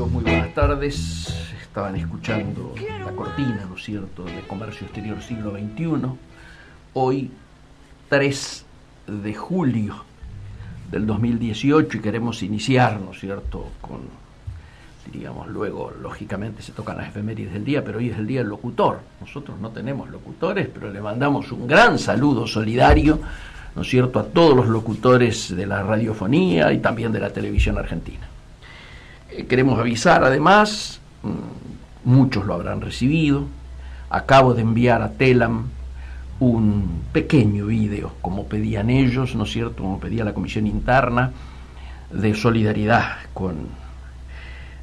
amigos, muy buenas tardes. Estaban escuchando la cortina, ¿no es cierto?, de Comercio Exterior Siglo XXI. Hoy, 3 de julio del 2018, y queremos iniciar, ¿no es cierto?, con, diríamos, luego, lógicamente, se tocan las efemérides del día, pero hoy es el Día del Locutor. Nosotros no tenemos locutores, pero le mandamos un gran saludo solidario, ¿no es cierto?, a todos los locutores de la radiofonía y también de la televisión argentina. Queremos avisar, además, muchos lo habrán recibido, acabo de enviar a Telam un pequeño video, como pedían ellos, ¿no es cierto?, como pedía la comisión interna, de solidaridad con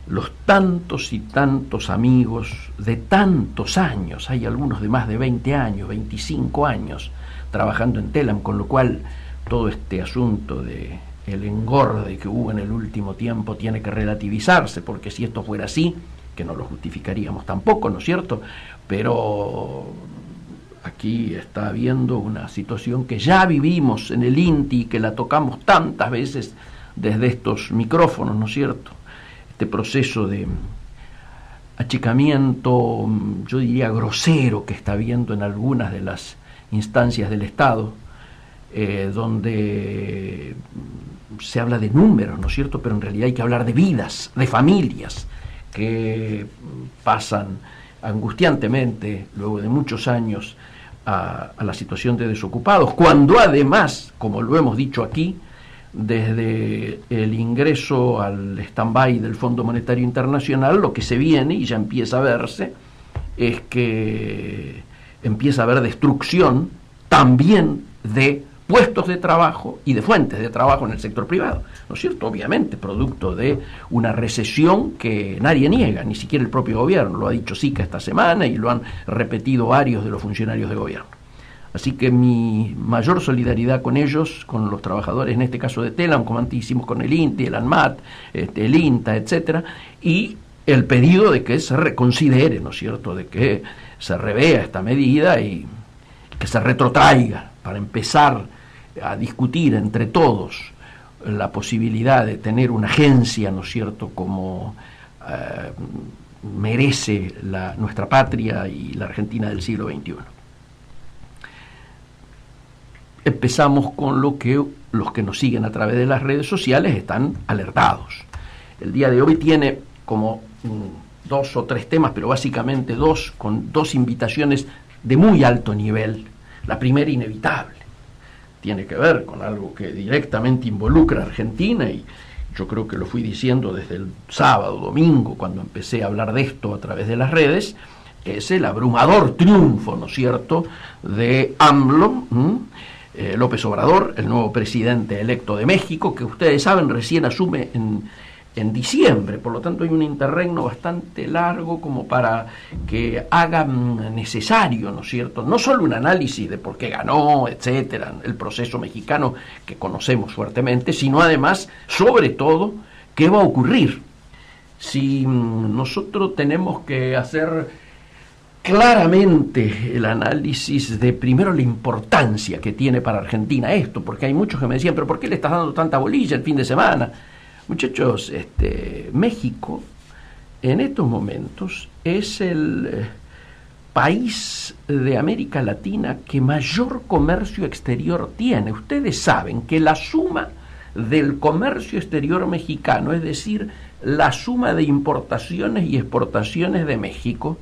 los tantos y tantos amigos de tantos años. Hay algunos de más de 20 años, 25 años, trabajando en Telam, con lo cual todo este asunto de el engorde que hubo en el último tiempo tiene que relativizarse, porque si esto fuera así, que no lo justificaríamos tampoco, ¿no es cierto?, pero aquí está habiendo una situación que ya vivimos en el INTI, que la tocamos tantas veces desde estos micrófonos, ¿no es cierto?, este proceso de achicamiento, yo diría grosero, que está habiendo en algunas de las instancias del Estado, donde se habla de números, ¿no es cierto?, pero en realidad hay que hablar de vidas, de familias que pasan angustiantemente, luego de muchos años, a la situación de desocupados, cuando además, como lo hemos dicho aquí, desde el ingreso al stand-by del Fondo Monetario Internacional, lo que se viene, y ya empieza a verse, es que empieza a haber destrucción también de puestos de trabajo y de fuentes de trabajo en el sector privado, ¿no es cierto?, obviamente producto de una recesión que nadie niega, ni siquiera el propio gobierno, lo ha dicho Sica esta semana y lo han repetido varios de los funcionarios de gobierno. Así que mi mayor solidaridad con ellos, con los trabajadores, en este caso de Telam, como antes hicimos con el INTI, el ANMAT, el INTA, etcétera, y el pedido de que se reconsidere, ¿no es cierto?, de que se revea esta medida y que se retrotraiga para empezar a discutir entre todos la posibilidad de tener una agencia, ¿no es cierto?, como merece nuestra patria y la Argentina del siglo XXI. Empezamos con lo que los que nos siguen a través de las redes sociales están alertados. El día de hoy tiene como 2 o 3 temas, pero básicamente 2, con 2 invitaciones de muy alto nivel. La primera, inevitable, tiene que ver con algo que directamente involucra a Argentina, y yo creo que lo fui diciendo desde el sábado, domingo, cuando empecé a hablar de esto a través de las redes. Es el abrumador triunfo, ¿no es cierto?, de AMLO, López Obrador, el nuevo presidente electo de México, que ustedes saben recién asume en diciembre, por lo tanto hay un interregno bastante largo como para que hagan necesario, ¿no es cierto?, no solo un análisis de por qué ganó, etcétera, el proceso mexicano que conocemos fuertemente, sino además, sobre todo, qué va a ocurrir. Si nosotros tenemos que hacer claramente el análisis de, primero, la importancia que tiene para Argentina esto, porque hay muchos que me decían, pero ¿por qué le estás dando tanta bolilla el fin de semana? Muchachos, México en estos momentos es el país de América Latina que mayor comercio exterior tiene. Ustedes saben que la suma del comercio exterior mexicano, es decir, la suma de importaciones y exportaciones de México,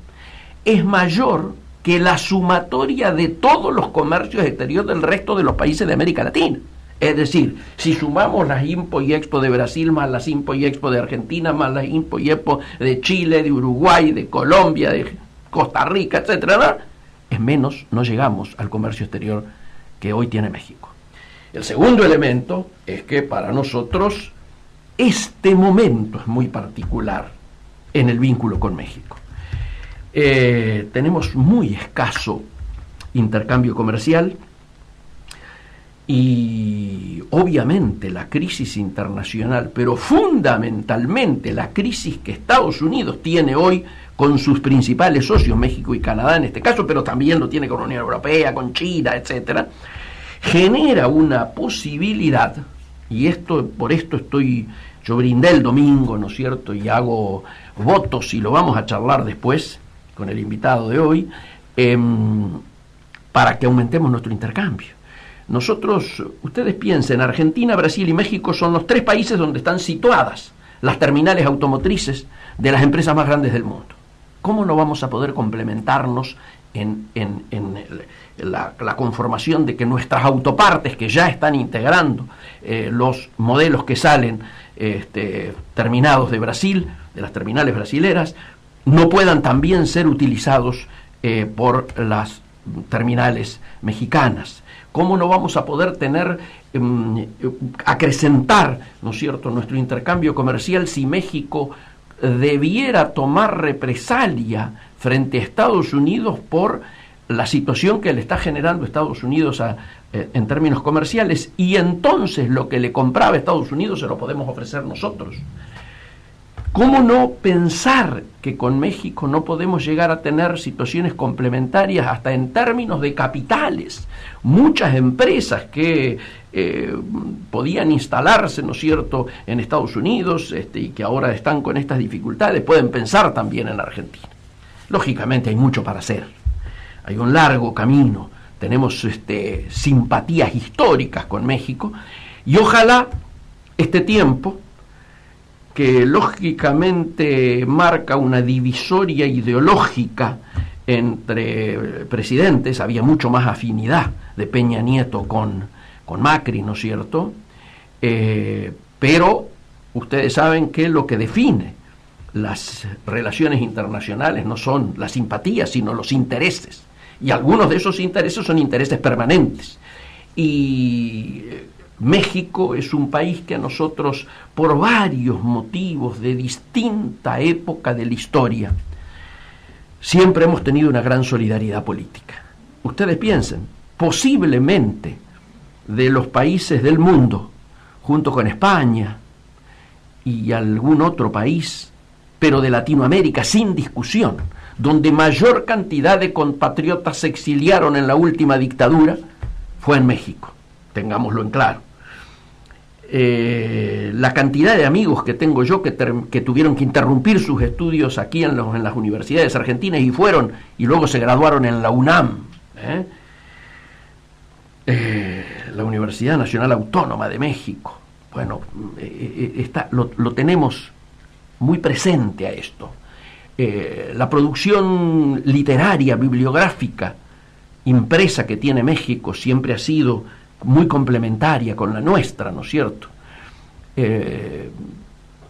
es mayor que la sumatoria de todos los comercios exteriores del resto de los países de América Latina. Es decir, si sumamos las Impo y Expo de Brasil, más las Impo y Expo de Argentina, más las Impo y Expo de Chile, de Uruguay, de Colombia, de Costa Rica, etcétera, es menos, no llegamos al comercio exterior que hoy tiene México. El segundo elemento es que para nosotros este momento es muy particular en el vínculo con México. Tenemos muy escaso intercambio comercial y obviamente la crisis internacional, pero fundamentalmente la crisis que Estados Unidos tiene hoy con sus principales socios, México y Canadá en este caso, pero también lo tiene con la Unión Europea, con China, etcétera, genera una posibilidad, y por esto estoy Yo brindé el domingo, ¿no es cierto?, y hago votos, y lo vamos a charlar después con el invitado de hoy, para que aumentemos nuestro intercambio. Nosotros, ustedes piensen, Argentina, Brasil y México son los 3 países donde están situadas las terminales automotrices de las empresas más grandes del mundo. ¿Cómo no vamos a poder complementarnos en la conformación de que nuestras autopartes, que ya están integrando los modelos que salen terminados de Brasil, de las terminales brasileras, no puedan también ser utilizados por las terminales mexicanas? ¿Cómo no vamos a poder tener, acrecentar, ¿no es cierto?, nuestro intercambio comercial si México debiera tomar represalia frente a Estados Unidos por la situación que le está generando Estados Unidos en términos comerciales, y entonces lo que le compraba Estados Unidos se lo podemos ofrecer nosotros? ¿Cómo no pensar que con México no podemos llegar a tener situaciones complementarias hasta en términos de capitales? Muchas empresas que podían instalarse, ¿no es cierto?, en Estados Unidos y que ahora están con estas dificultades, pueden pensar también en Argentina. Lógicamente hay mucho para hacer, hay un largo camino, tenemos simpatías históricas con México, y ojalá este tiempo, que lógicamente marca una divisoria ideológica entre presidentes, había mucho más afinidad de Peña Nieto con Macri, ¿no es cierto? Pero ustedes saben que lo que define las relaciones internacionales no son las simpatías, sino los intereses. Y algunos de esos intereses son intereses permanentes. Y México es un país que a nosotros, por varios motivos de distinta época de la historia, siempre hemos tenido una gran solidaridad política. Ustedes piensen, posiblemente de los países del mundo, junto con España y algún otro país, pero de Latinoamérica, sin discusión, donde mayor cantidad de compatriotas se exiliaron en la última dictadura, fue en México, tengámoslo en claro. La cantidad de amigos que tengo yo que tuvieron que interrumpir sus estudios aquí en las universidades argentinas y fueron y luego se graduaron en la UNAM, la Universidad Nacional Autónoma de México. Bueno, lo tenemos muy presente a esto. La producción literaria, bibliográfica, impresa que tiene México siempre ha sido muy complementaria con la nuestra, ¿no es cierto?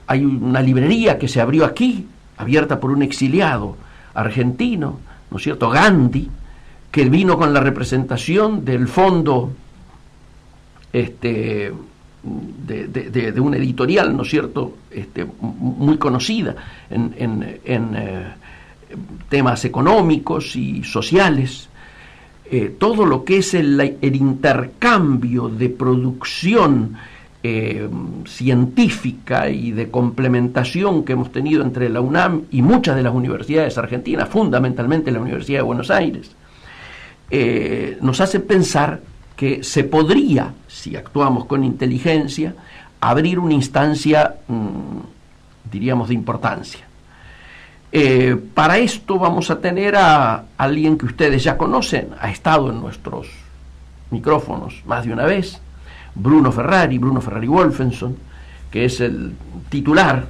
Hay una librería que se abrió aquí, abierta por un exiliado argentino, ¿no es cierto?, Gandhi, que vino con la representación del fondo de una editorial, ¿no es cierto?, muy conocida en temas económicos y sociales. Todo lo que es el intercambio de producción científica y de complementación que hemos tenido entre la UNAM y muchas de las universidades argentinas, fundamentalmente la Universidad de Buenos Aires, nos hace pensar que se podría, si actuamos con inteligencia, abrir una instancia, diríamos, de importancia. Para esto vamos a tener a alguien que ustedes ya conocen, ha estado en nuestros micrófonos más de una vez, Bruno Ferrari Wolfenson, que es el titular,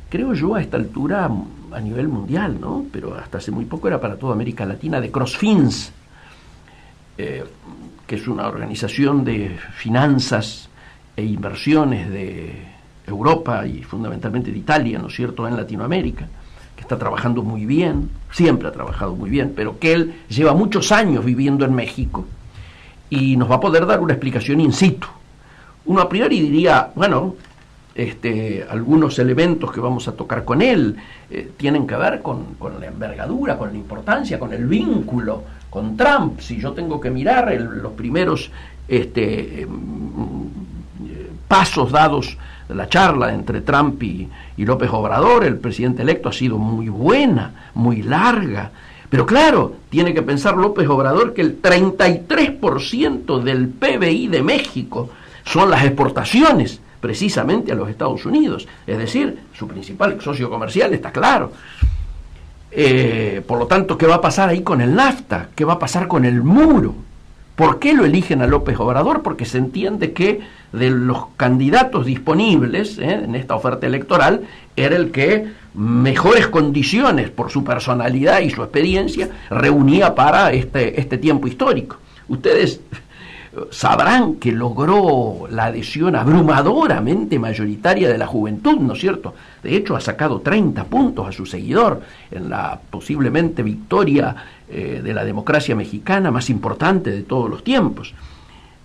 creo yo a esta altura a nivel mundial, ¿no?, pero hasta hace muy poco era para toda América Latina, de CrossFins, que es una organización de finanzas e inversiones de Europa y fundamentalmente de Italia, ¿no es cierto?, en Latinoamérica, que está trabajando muy bien, siempre ha trabajado muy bien, pero que él lleva muchos años viviendo en México y nos va a poder dar una explicación in situ. Uno a priori diría, bueno, algunos elementos que vamos a tocar con él tienen que ver con la envergadura, con la importancia, con el vínculo con Trump. Si yo tengo que mirar los primeros pasos dados de la charla entre Trump y López Obrador, el presidente electo, ha sido muy buena, muy larga. Pero claro, tiene que pensar López Obrador que el 33% del PBI de México son las exportaciones precisamente a los Estados Unidos, es decir, su principal socio comercial, está claro. Por lo tanto, ¿qué va a pasar ahí con el NAFTA? ¿Qué va a pasar con el muro? ¿Por qué lo eligen a López Obrador? Porque se entiende que de los candidatos disponibles en esta oferta electoral era el que mejores condiciones por su personalidad y su experiencia reunía para este tiempo histórico. Ustedes sabrán que logró la adhesión abrumadoramente mayoritaria de la juventud, ¿no es cierto? De hecho, ha sacado 30 puntos a su seguidor en la posiblemente victoria de la democracia mexicana más importante de todos los tiempos.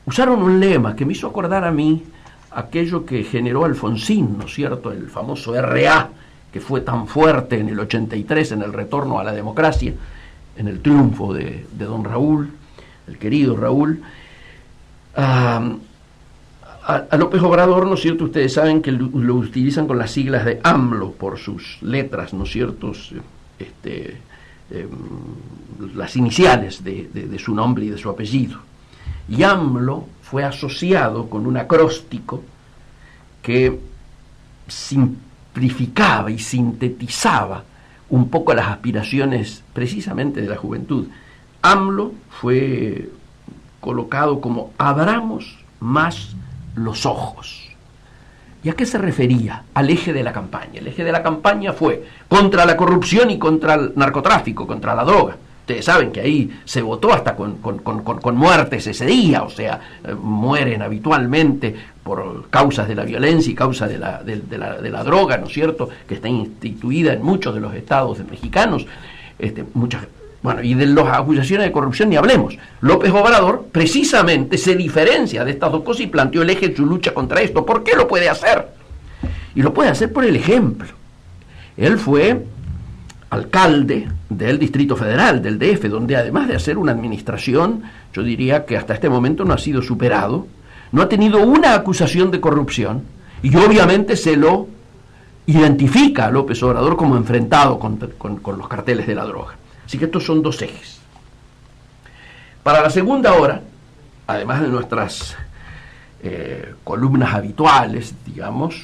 Usaron un lema que me hizo acordar a mí aquello que generó Alfonsín, ¿no es cierto? El famoso RA, que fue tan fuerte en el 83 en el retorno a la democracia, en el triunfo de don Raúl, el querido Raúl. A López Obrador, ¿no es cierto? Ustedes saben que lo utilizan con las siglas de AMLO por sus letras, ¿no es cierto? Las iniciales de su nombre y de su apellido. Y AMLO fue asociado con un acróstico que simplificaba y sintetizaba un poco las aspiraciones precisamente de la juventud. AMLO fue colocado como abramos más los ojos. ¿Y a qué se refería? Al eje de la campaña. El eje de la campaña fue contra la corrupción y contra el narcotráfico, contra la droga. Ustedes saben que ahí se votó hasta con muertes ese día, o sea, mueren habitualmente por causas de la violencia y causas de la droga, ¿no es cierto?, que está instituida en muchos de los estados mexicanos, bueno, y de las acusaciones de corrupción ni hablemos. López Obrador precisamente se diferencia de estas dos cosas y planteó el eje de su lucha contra esto. ¿Por qué lo puede hacer? Y lo puede hacer por el ejemplo. Él fue alcalde del Distrito Federal, del DF, donde además de hacer una administración, yo diría que hasta este momento no ha sido superado, no ha tenido una acusación de corrupción, y obviamente se lo identifica a López Obrador como enfrentado con los carteles de la droga. Así que estos son dos ejes. Para la segunda hora, además de nuestras columnas habituales, digamos,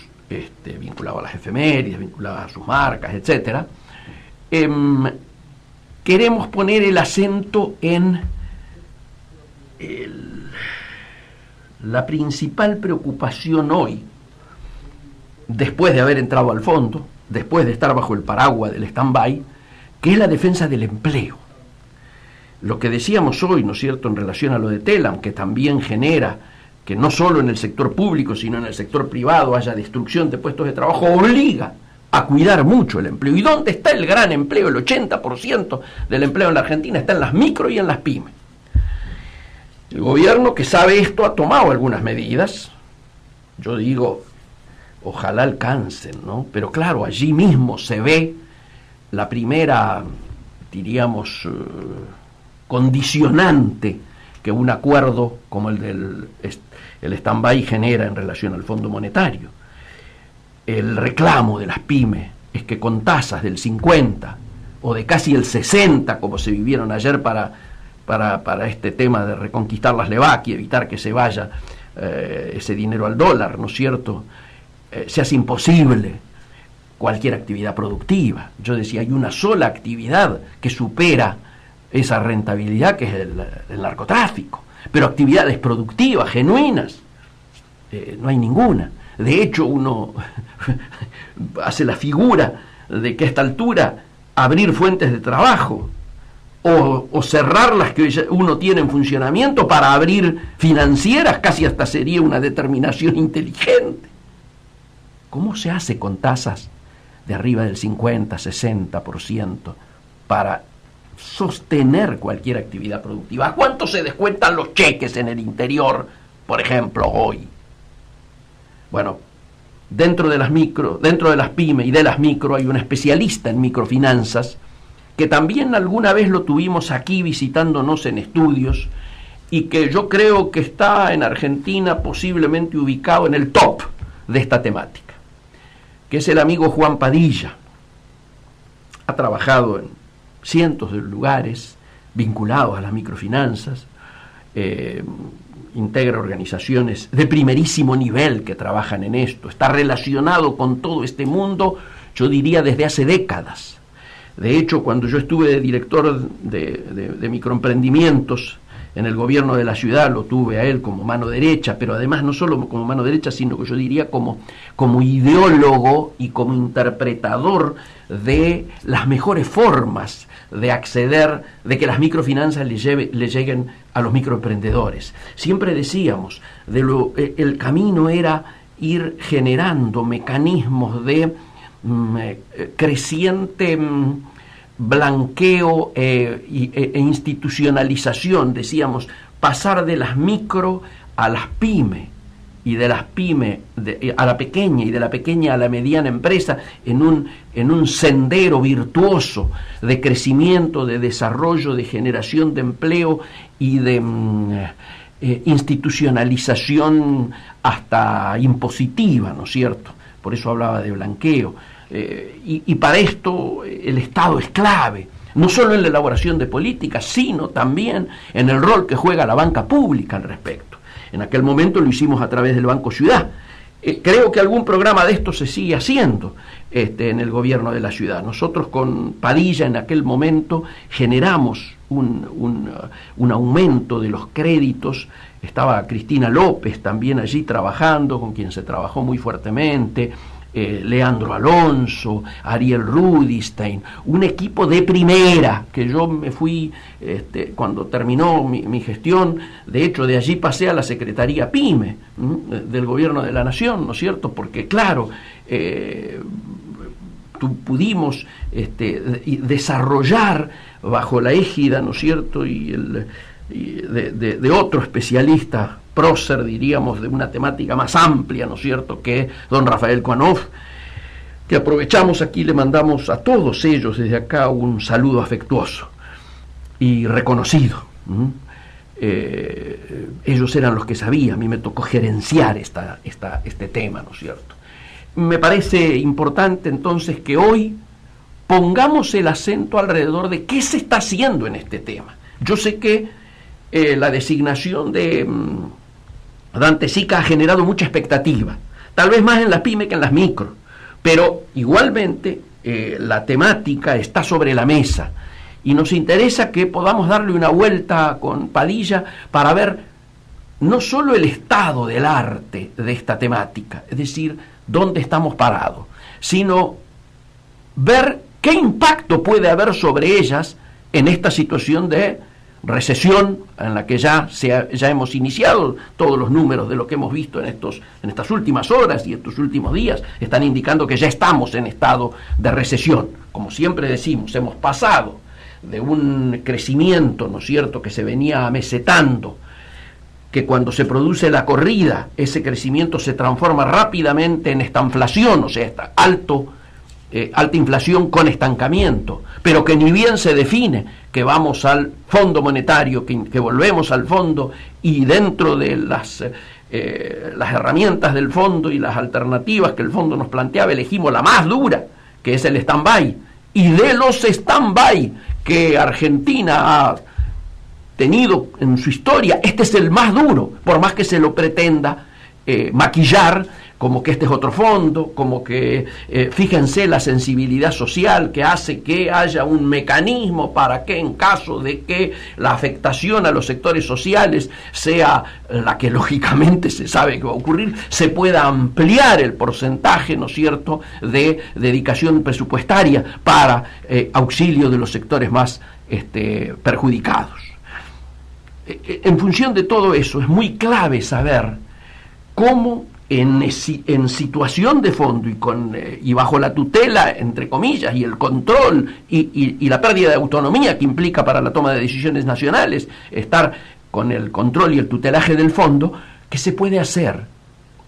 vinculadas a las efemérides, vinculadas a sus marcas, etcétera, queremos poner el acento en la principal preocupación hoy, después de haber entrado al fondo, después de estar bajo el paraguas del stand-by, que es la defensa del empleo. Lo que decíamos hoy, ¿no es cierto?, en relación a lo de Telam, que también genera que no solo en el sector público, sino en el sector privado haya destrucción de puestos de trabajo, obliga a cuidar mucho el empleo. ¿Y dónde está el gran empleo? El 80% del empleo en la Argentina está en las micro y en las pymes. El gobierno, que sabe esto, ha tomado algunas medidas. Yo digo, ojalá alcancen, ¿no? Pero claro, allí mismo se ve la primera, diríamos, condicionante que un acuerdo como el del stand-by genera en relación al Fondo Monetario. El reclamo de las pymes es que con tasas del 50 o de casi el 60, como se vivieron ayer para este tema de reconquistar las LEVAC y evitar que se vaya ese dinero al dólar, ¿no es cierto?, se hace imposible cualquier actividad productiva. Yo decía, hay una sola actividad que supera esa rentabilidad, que es el narcotráfico, pero actividades productivas, genuinas, no hay ninguna. De hecho, uno hace la figura de que a esta altura abrir fuentes de trabajo o cerrar las que uno tiene en funcionamiento para abrir financieras casi hasta sería una determinación inteligente. ¿Cómo se hace con tasas de arriba del 50, 60% para sostener cualquier actividad productiva? ¿A cuánto se descuentan los cheques en el interior, por ejemplo, hoy? Bueno, dentro de las pymes y de las micro hay un especialista en microfinanzas que también alguna vez lo tuvimos aquí visitándonos en estudios y que yo creo que está en Argentina posiblemente ubicado en el top de esta temática, que es el amigo Juan Padilla. Ha trabajado en cientos de lugares vinculados a las microfinanzas, integra organizaciones de primerísimo nivel que trabajan en esto, está relacionado con todo este mundo, yo diría desde hace décadas. De hecho, cuando yo estuve de director de microemprendimientos en el gobierno de la ciudad, lo tuve a él como mano derecha, pero además no solo como mano derecha, sino que yo diría como ideólogo y como interpretador de las mejores formas de acceder, de que las microfinanzas le lleguen a los microemprendedores. Siempre decíamos, el camino era ir generando mecanismos de creciente blanqueo e institucionalización, decíamos, pasar de las micro a las pyme, y de las pyme a la pequeña, y de la pequeña a la mediana empresa, en un sendero virtuoso de crecimiento, de desarrollo, de generación de empleo y de institucionalización hasta impositiva, ¿no es cierto? Por eso hablaba de blanqueo. Y para esto el Estado es clave, no solo en la elaboración de políticas, sino también en el rol que juega la banca pública al respecto. En aquel momento lo hicimos a través del Banco Ciudad. Creo que algún programa de esto se sigue haciendo en el gobierno de la ciudad. Nosotros con Padilla en aquel momento generamos un aumento de los créditos. Estaba Cristina López también allí trabajando, con quien se trabajó muy fuertemente, Leandro Alonso, Ariel Rudinstein, un equipo de primera, que yo me fui, cuando terminó mi gestión, de hecho de allí pasé a la Secretaría PYME del Gobierno de la Nación, ¿no es cierto? Porque claro, pudimos desarrollar bajo la égida, ¿no es cierto?, de otro especialista, prócer, diríamos, de una temática más amplia, ¿no es cierto?, que don Rafael Kuanov, que aprovechamos aquí, le mandamos a todos ellos desde acá un saludo afectuoso y reconocido. Ellos eran los que sabían, a mí me tocó gerenciar este tema, ¿no es cierto? Me parece importante entonces que hoy pongamos el acento alrededor de qué se está haciendo en este tema. Yo sé que la designación de Dante Sica ha generado mucha expectativa, tal vez más en las pymes que en las micro, pero igualmente la temática está sobre la mesa y nos interesa que podamos darle una vuelta con Padilla para ver no solo el estado del arte de esta temática, es decir, dónde estamos parados, sino ver qué impacto puede haber sobre ellas en esta situación de recesión en la que ya hemos iniciado. Todos los números de lo que hemos visto en estas últimas horas y estos últimos días están indicando que ya estamos en estado de recesión. Como siempre decimos, hemos pasado de un crecimiento, ¿no es cierto?, que se venía amesetando, que cuando se produce la corrida, ese crecimiento se transforma rápidamente en estanflación, o sea, esta alta inflación con estancamiento, pero que ni bien se define que vamos al Fondo Monetario, que volvemos al fondo, y dentro de las herramientas del fondo y las alternativas que el fondo nos planteaba, elegimos la más dura, que es el stand-by, y de los stand-by que Argentina ha tenido en su historia, este es el más duro, por más que se lo pretenda maquillar como que este es otro fondo, como que fíjense la sensibilidad social que hace que haya un mecanismo para que en caso de que la afectación a los sectores sociales sea la que lógicamente se sabe que va a ocurrir, se pueda ampliar el porcentaje, ¿no es cierto?, de dedicación presupuestaria para auxilio de los sectores más perjudicados. En función de todo eso es muy clave saber cómo en situación de fondo y bajo la tutela, entre comillas, y el control y la pérdida de autonomía que implica para la toma de decisiones nacionales estar con el control y el tutelaje del fondo, ¿qué se puede hacer?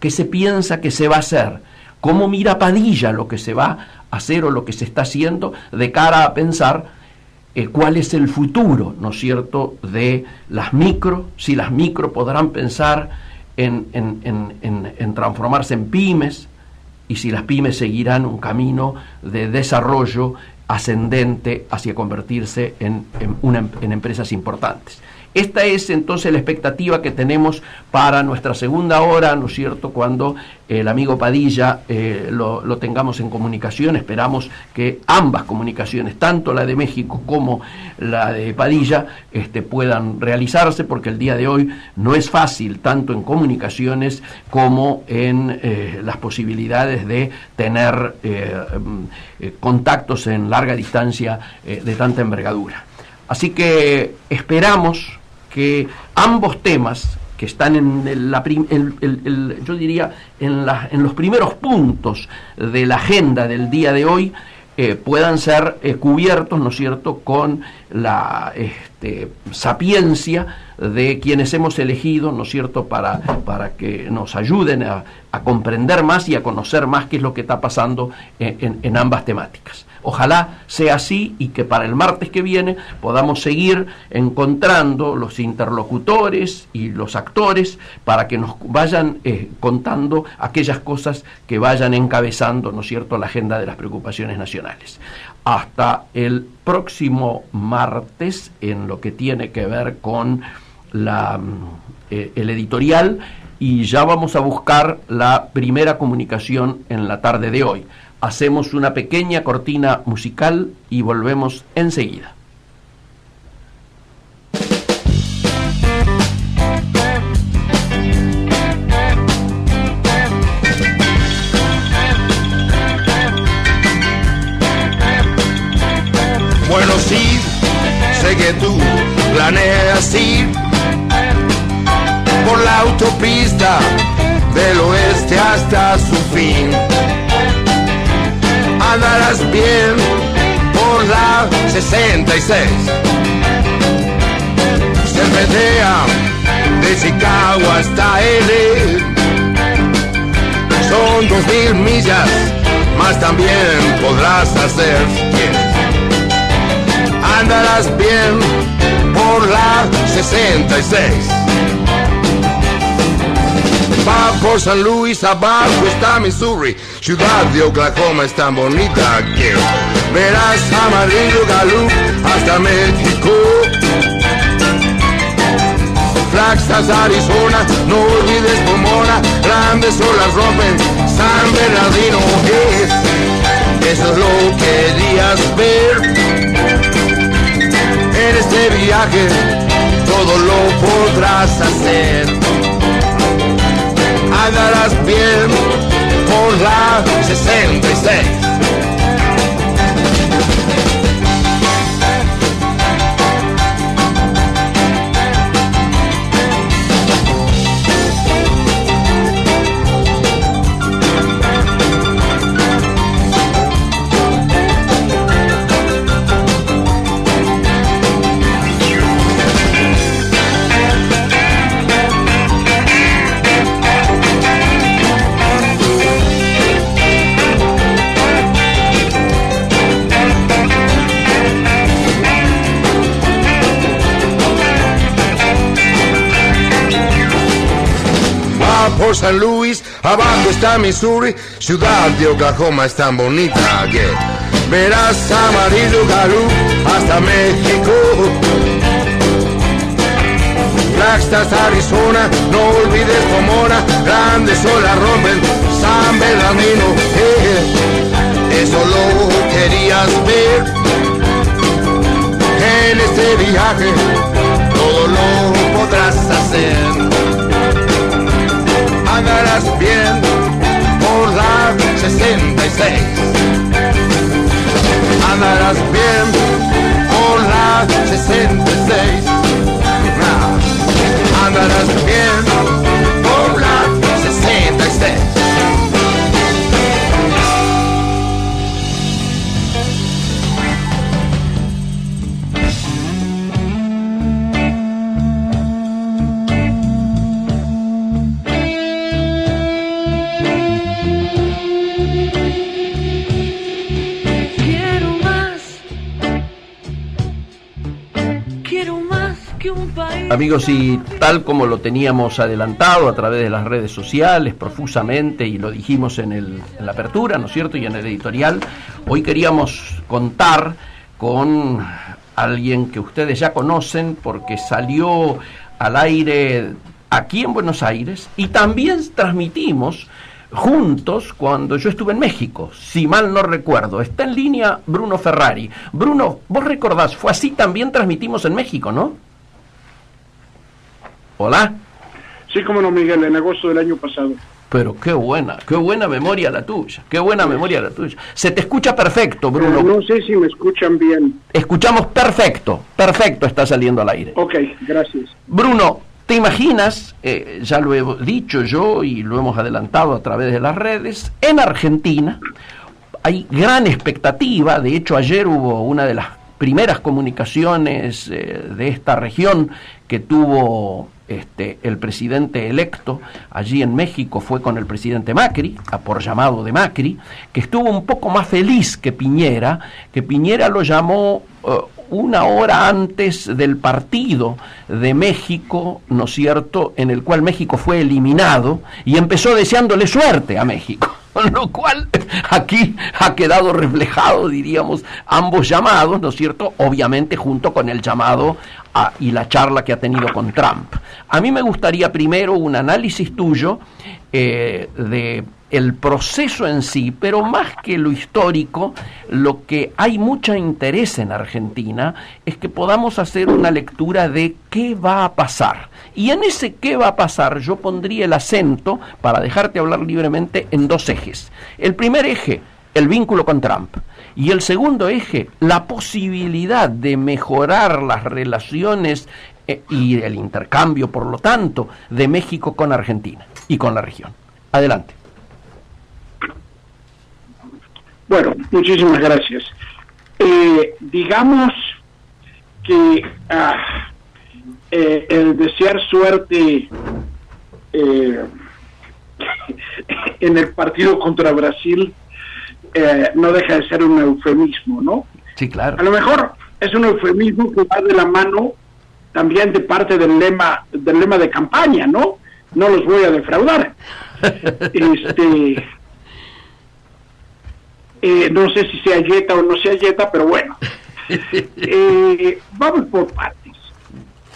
¿Qué se piensa que se va a hacer? ¿Cómo mira Padilla lo que se va a hacer o lo que se está haciendo de cara a pensar cuál es el futuro, ¿no es cierto?, de las micro, si las micro podrán pensar en transformarse en pymes, y si las pymes seguirán un camino de desarrollo ascendente hacia convertirse en empresas importantes. Esta es entonces la expectativa que tenemos para nuestra segunda hora, ¿no es cierto?, cuando el amigo Padilla lo tengamos en comunicación. Esperamos que ambas comunicaciones, tanto la de México como la de Padilla, puedan realizarse, porque el día de hoy no es fácil, tanto en comunicaciones como en las posibilidades de tener contactos en larga distancia de tanta envergadura. Así que esperamos que ambos temas que están yo diría en los primeros puntos de la agenda del día de hoy puedan ser cubiertos, ¿no es cierto?, con la sapiencia de quienes hemos elegido, ¿no es cierto?, para que nos ayuden a comprender más y a conocer más qué es lo que está pasando en ambas temáticas. Ojalá sea así y que para el martes que viene podamos seguir encontrando los interlocutores y los actores para que nos vayan contando aquellas cosas que vayan encabezando, ¿no es cierto?, la agenda de las preocupaciones nacionales. Hasta el próximo martes en lo que tiene que ver con el editorial, y ya vamos a buscar la primera comunicación en la tarde de hoy. Hacemos una pequeña cortina musical y volvemos enseguida. Bueno, sí, sé que tú planeas ir por la autopista del oeste hasta su fin. Andarás bien por la 66. Serpentea de Chicago hasta L. Son 2000 millas, más también podrás hacer si quieres. Andarás bien por la 66. Va por San Luis, abajo está Missouri, ciudad de Oklahoma es tan bonita que verás Amarillo, Gallup hasta México. Flagstaff, Arizona, no olvides Pomona, grandes olas rompen San Bernardino. Eso es lo que querías ver. En este viaje todo lo podrás hacer. Andarás bien por la 66. Por San Luis, abajo está Missouri, ciudad de Oklahoma es tan bonita que verás Amarillo, Gallup hasta México. Flagstaff, Arizona, no olvides Pomona, grandes olas rompen San Bernardino. Eso lo querías ver. En este viaje todo lo podrás hacer. Andarás bien por la 66. Andarás bien por la 66. Andarás bien por la 66. Amigos, y tal como lo teníamos adelantado a través de las redes sociales profusamente, y lo dijimos en la apertura, ¿no es cierto?, y en el editorial, hoy queríamos contar con alguien que ustedes ya conocen porque salió al aire aquí en Buenos Aires y también transmitimos juntos cuando yo estuve en México, si mal no recuerdo. Está en línea Bruno Ferrari. Bruno, vos recordás, fue así también transmitimos en México, ¿no? Hola. Sí, cómo no, Miguel, en agosto del año pasado. Pero qué buena memoria la tuya, qué buena memoria la tuya. Se te escucha perfecto, Bruno. No sé si me escuchan bien. Escuchamos perfecto está saliendo al aire. Ok, gracias. Bruno, ¿te imaginas, ya lo he dicho yo y lo hemos adelantado a través de las redes, en Argentina hay gran expectativa? De hecho, ayer hubo una de las primeras comunicaciones de esta región que tuvo el presidente electo allí en México, fue con el presidente Macri, por llamado de Macri, que estuvo un poco más feliz que Piñera lo llamó una hora antes del partido de México, ¿no es cierto?, en el cual México fue eliminado, y empezó deseándole suerte a México. Con lo cual aquí ha quedado reflejado, diríamos, ambos llamados, ¿no es cierto?, obviamente junto con el llamado y la charla que ha tenido con Trump. A mí me gustaría primero un análisis tuyo de el proceso en sí, pero más que lo histórico, lo que hay mucho interés en Argentina es que podamos hacer una lectura de qué va a pasar. Y en ese qué va a pasar yo pondría el acento, para dejarte hablar libremente, en dos ejes. El primer eje, el vínculo con Trump. Y el segundo eje, la posibilidad de mejorar las relaciones y el intercambio, por lo tanto, de México con Argentina y con la región. Adelante. Bueno, muchísimas gracias. Digamos que el desear suerte en el partido contra Brasil no deja de ser un eufemismo, ¿no? Sí, claro. A lo mejor es un eufemismo que va de la mano también de parte del lema de campaña, ¿no? No los voy a defraudar. No sé si sea Jetta o no sea Jetta, pero bueno. Vamos por partes.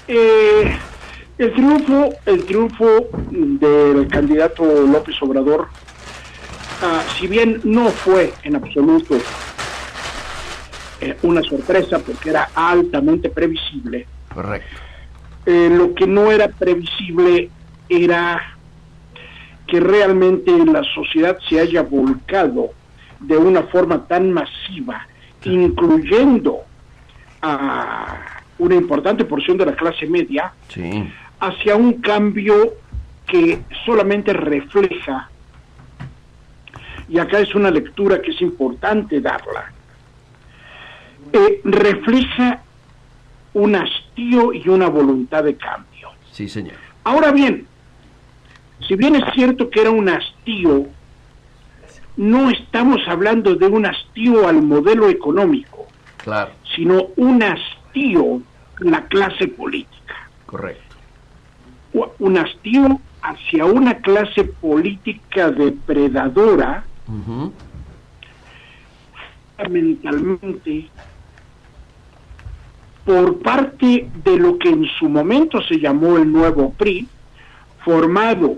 El triunfo del candidato López Obrador, si bien no fue en absoluto una sorpresa, porque era altamente previsible. Correcto. Lo que no era previsible era que realmente la sociedad se haya volcado de una forma tan masiva, incluyendo a una importante porción de la clase media, sí, hacia un cambio que solamente refleja, y acá es una lectura que es importante darla, refleja un hastío y una voluntad de cambio. Sí, señor. Ahora bien, si bien es cierto que era un hastío, no estamos hablando de un hastío al modelo económico, claro, sino un hastío a la clase política. Correcto. Un hastío hacia una clase política depredadora, fundamentalmente por parte de lo que en su momento se llamó el nuevo PRI, formado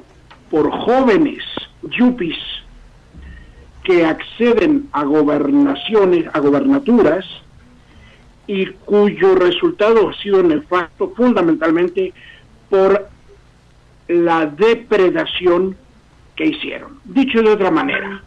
por jóvenes yuppies que acceden a gobernaturas y cuyo resultado ha sido nefasto fundamentalmente por la depredación que hicieron. Dicho de otra manera,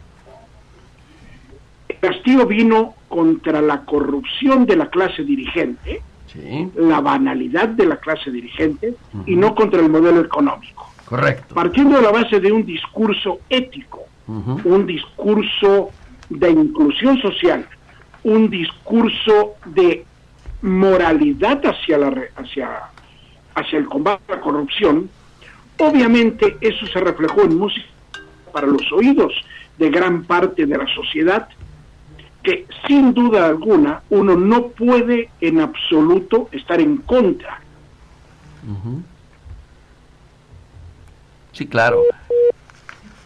el castigo vino contra la corrupción de la clase dirigente, sí, la banalidad de la clase dirigente, y no contra el modelo económico. Correcto. Partiendo de la base de un discurso ético, un discurso de inclusión social, un discurso de moralidad hacia el combate a la corrupción, obviamente eso se reflejó en música para los oídos de gran parte de la sociedad, que sin duda alguna uno no puede en absoluto estar en contra. Sí, claro.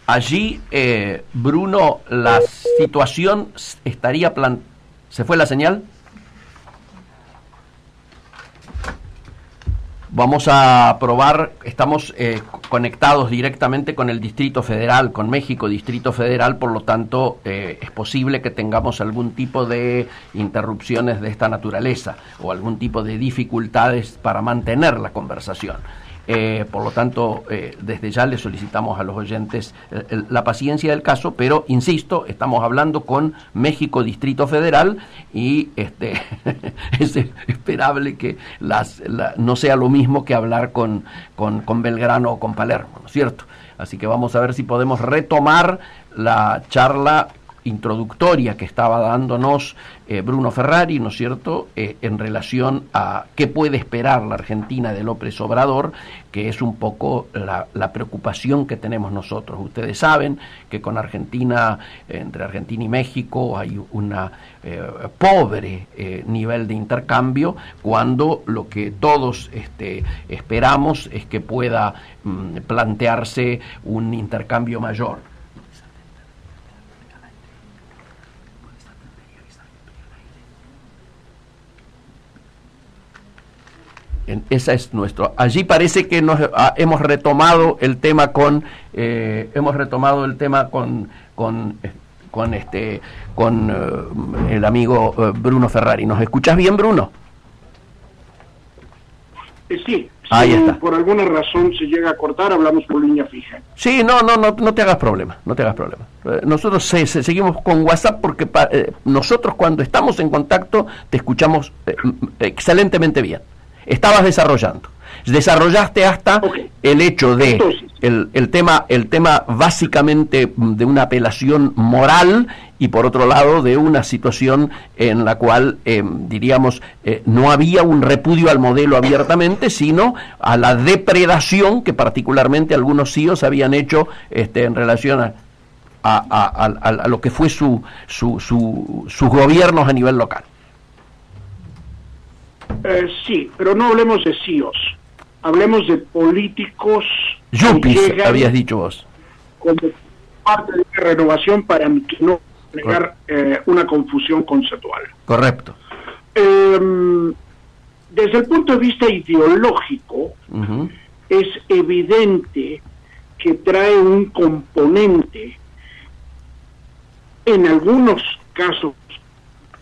Allí, Bruno, la situación estaría ¿Se fue la señal? Vamos a probar, estamos conectados directamente con el Distrito Federal, con México Distrito Federal, por lo tanto es posible que tengamos algún tipo de interrupciones de esta naturaleza o algún tipo de dificultades para mantener la conversación. Por lo tanto, desde ya le solicitamos a los oyentes la paciencia del caso, pero insisto, estamos hablando con México Distrito Federal y es esperable que no sea lo mismo que hablar con Belgrano o con Palermo, ¿no es cierto? Así que vamos a ver si podemos retomar la charla introductoria que estaba dándonos Bruno Ferrari, ¿no es cierto?, en relación a qué puede esperar la Argentina de López Obrador, que es un poco la preocupación que tenemos nosotros. Ustedes saben que con Argentina, entre Argentina y México, hay una pobre nivel de intercambio, cuando lo que todos esperamos es que pueda plantearse un intercambio mayor. Esa es nuestro. Allí parece que hemos retomado el tema con el amigo Bruno Ferrari. ¿Nos escuchás bien, Bruno? Sí. Ahí está. Por alguna razón se llega a cortar, hablamos por línea fija. Sí, no te hagas problema, no te hagas problema. Nosotros seguimos con WhatsApp porque nosotros cuando estamos en contacto te escuchamos excelentemente bien. Estabas desarrollaste hasta el hecho de el tema básicamente de una apelación moral y por otro lado de una situación en la cual diríamos no había un repudio al modelo abiertamente, sino a la depredación que particularmente algunos CEOs habían hecho en relación a lo que fue sus gobiernos a nivel local. Sí, pero no hablemos de CEOs, hablemos de políticos. Yuppies, habías dicho vos. Como parte de la renovación para que no negar una confusión conceptual. Correcto. Desde el punto de vista ideológico, es evidente que trae un componente, en algunos casos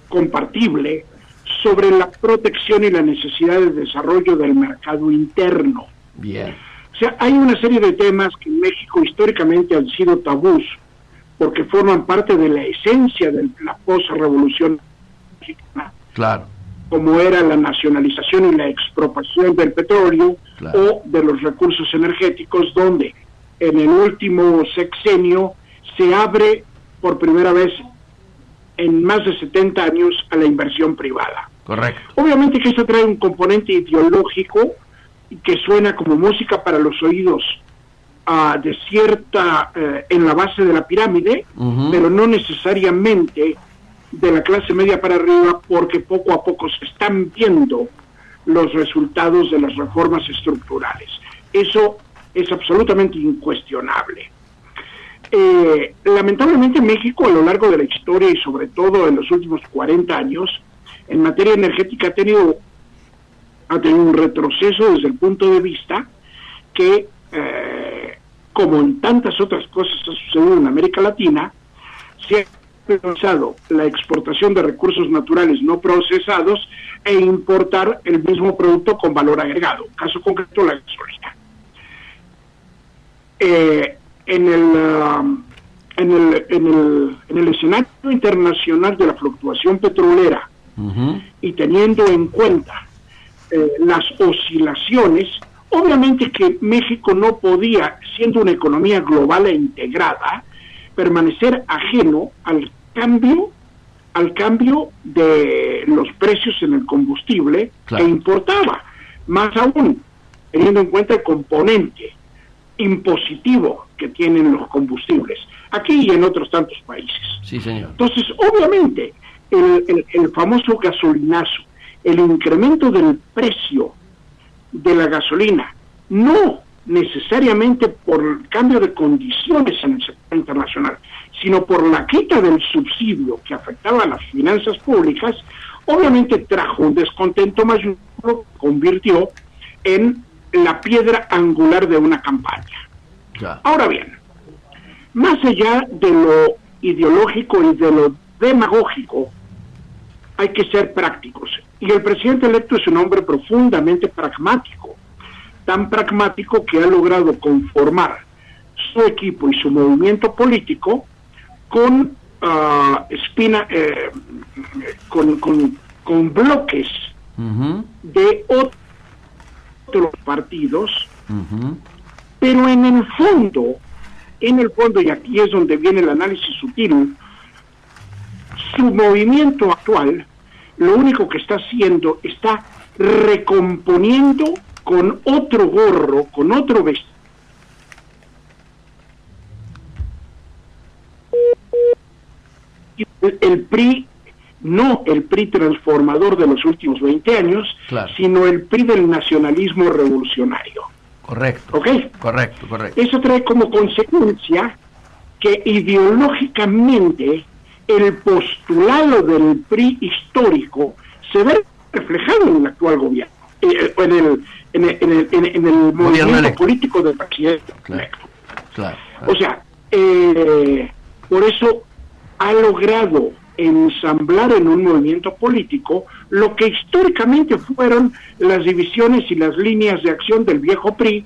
compartible, sobre la protección y la necesidad de desarrollo del mercado interno. Bien. O sea, hay una serie de temas que en México históricamente han sido tabús, porque forman parte de la esencia de la posrevolución mexicana. Claro. Como era la nacionalización y la expropiación del petróleo, claro, o de los recursos energéticos, donde en el último sexenio se abre por primera vez en más de 70 años a la inversión privada. Correcto. Obviamente que esto trae un componente ideológico que suena como música para los oídos de cierta, en la base de la pirámide, pero no necesariamente de la clase media para arriba, porque poco a poco se están viendo los resultados de las reformas estructurales. Eso es absolutamente incuestionable. Lamentablemente México a lo largo de la historia y sobre todo en los últimos 40 años en materia energética ha tenido un retroceso desde el punto de vista que como en tantas otras cosas ha sucedido en América Latina, se ha priorizado la exportación de recursos naturales no procesados e importar el mismo producto con valor agregado, caso concreto la gasolina. En el escenario internacional de la fluctuación petrolera y teniendo en cuenta las oscilaciones, obviamente que México no podía, siendo una economía global e integrada, permanecer ajeno al cambio de los precios en el combustible, claro, que importaba, más aún teniendo en cuenta el componente impositivo que tienen los combustibles, aquí y en otros tantos países. Sí, señor. Entonces, obviamente, el famoso gasolinazo, el incremento del precio de la gasolina, no necesariamente por el cambio de condiciones en el sector internacional, sino por la quita del subsidio que afectaba a las finanzas públicas, obviamente trajo un descontento mayor, convirtió en la piedra angular de una campaña. Ya. Ahora bien, más allá de lo ideológico y de lo demagógico, hay que ser prácticos. Y el presidente electo es un hombre profundamente pragmático, tan pragmático que ha logrado conformar su equipo y su movimiento político con con bloques de otros partidos, pero en el fondo, y aquí es donde viene el análisis sutil, su movimiento actual, lo único que está haciendo, está recomponiendo con otro gorro, con otro vestido. El PRI, no el PRI transformador de los últimos 20 años, claro, sino el PRI del nacionalismo revolucionario. Correcto. ¿Ok? Correcto. Eso trae como consecuencia que ideológicamente el postulado del PRI histórico se ve reflejado en el actual gobierno, en el movimiento político del presidente electo. Claro. O sea, por eso ha logrado ensamblar en un movimiento político lo que históricamente fueron las divisiones y las líneas de acción del viejo PRI,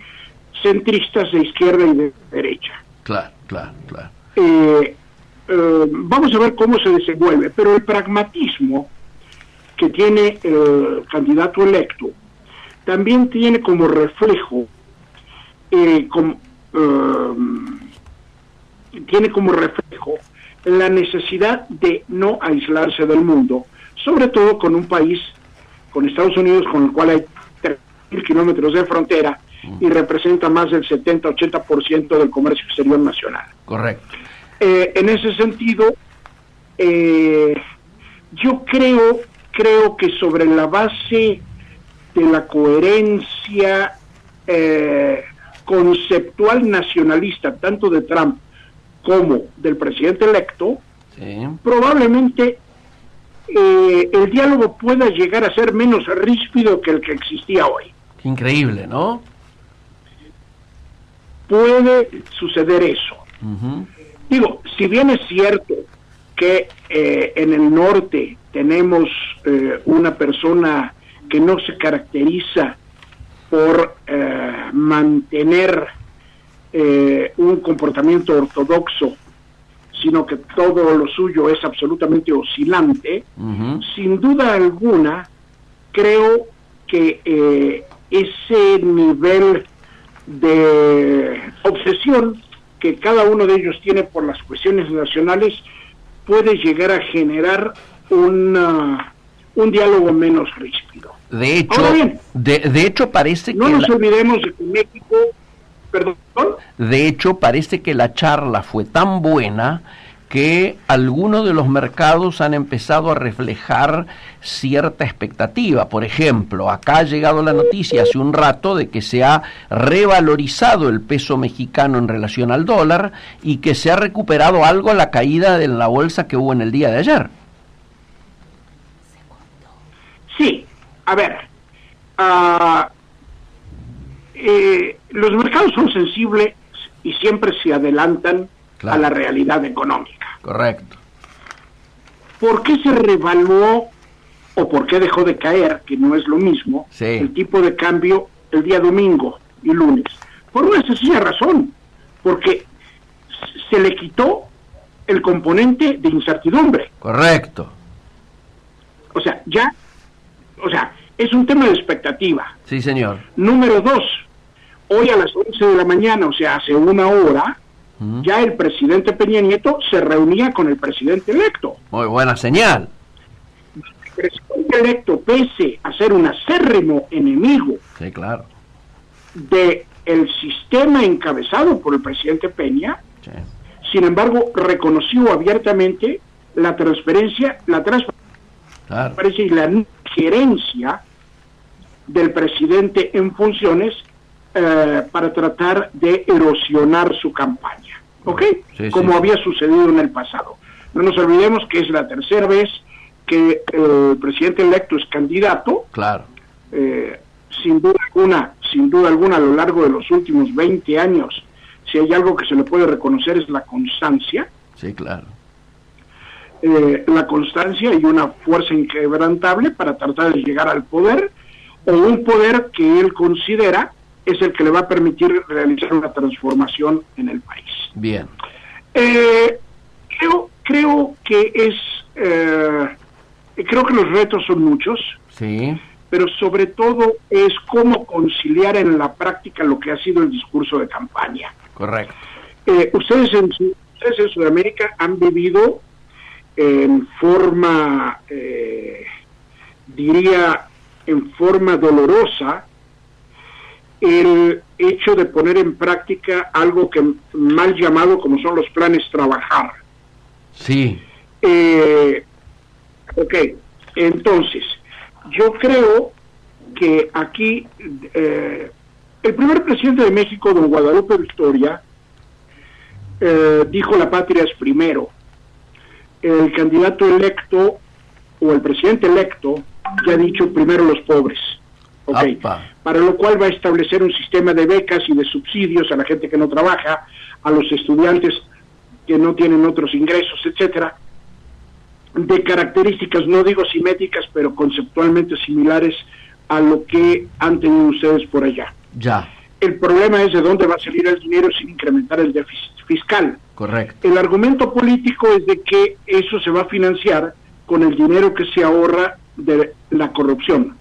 centristas de izquierda y de derecha. Claro. Vamos a ver cómo se desenvuelve, pero el pragmatismo que tiene el candidato electo también tiene como reflejo la necesidad de no aislarse del mundo, sobre todo con un país, con Estados Unidos, con el cual hay 3.000 kilómetros de frontera y representa más del 70-80% del comercio exterior nacional. Correcto. En ese sentido, yo creo que sobre la base de la coherencia conceptual nacionalista, tanto de Trump como del presidente electo, sí, probablemente el diálogo pueda llegar a ser menos ríspido que el que existía hoy. Increíble, ¿no? Puede suceder eso. Digo, si bien es cierto que en el norte tenemos una persona que no se caracteriza por mantener un comportamiento ortodoxo, sino que todo lo suyo es absolutamente oscilante, sin duda alguna, creo que ese nivel de obsesión que cada uno de ellos tiene por las cuestiones nacionales puede llegar a generar un diálogo menos ríspido. De hecho, ahora bien, de hecho parece no que nos olvidemos de que México, perdón. De hecho, parece que la charla fue tan buena que algunos de los mercados han empezado a reflejar cierta expectativa. Por ejemplo, acá ha llegado la noticia hace un rato de que se ha revalorizado el peso mexicano en relación al dólar y que se ha recuperado algo la caída de la bolsa que hubo en el día de ayer. Sí, a ver, los mercados son sensibles y siempre se adelantan, claro, a la realidad económica. Correcto. ¿Por qué se revaluó o por qué dejó de caer, que no es lo mismo, sí, el tipo de cambio el día domingo y lunes? Por una sencilla razón, porque se le quitó el componente de incertidumbre. Correcto. O sea, es un tema de expectativa. Sí, señor. Número 2, hoy a las 11 de la mañana, o sea, hace una hora, ya el presidente Peña Nieto se reunía con el presidente electo. Muy buena señal. El presidente electo, pese a ser un acérrimo enemigo, sí, claro, de el sistema encabezado por el presidente Peña, sí, sin embargo, reconoció abiertamente la transparencia, claro, y la gerencia del presidente en funciones para tratar de erosionar su campaña, ¿ok? Sí, como sí, había sucedido en el pasado. No nos olvidemos que es la tercera vez que el presidente electo es candidato, claro, sin duda alguna, a lo largo de los últimos 20 años, si hay algo que se le puede reconocer es la constancia. Sí, claro. La constancia y una fuerza inquebrantable para tratar de llegar al poder, o un poder que él considera es el que le va a permitir realizar una transformación en el país. Bien. Creo que creo que los retos son muchos. Sí. Pero sobre todo es cómo conciliar en la práctica lo que ha sido el discurso de campaña. Correcto. Ustedes en Sudamérica han vivido en forma, diría, en forma dolorosa, el hecho de poner en práctica algo que mal llamado como son los planes trabajar. Sí. Ok, entonces, yo creo que aquí el primer presidente de México, don Guadalupe Victoria, dijo la patria es primero. El candidato electo o el presidente electo ya ha dicho primero los pobres. Okay. Para lo cual va a establecer un sistema de becas y de subsidios a la gente que no trabaja, a los estudiantes que no tienen otros ingresos, etcétera, de características, no digo simétricas, pero conceptualmente similares a lo que han tenido ustedes por allá. Ya. El problema es de dónde va a salir el dinero sin incrementar el déficit fiscal. Correcto. El argumento político es de que eso se va a financiar con el dinero que se ahorra de la corrupción.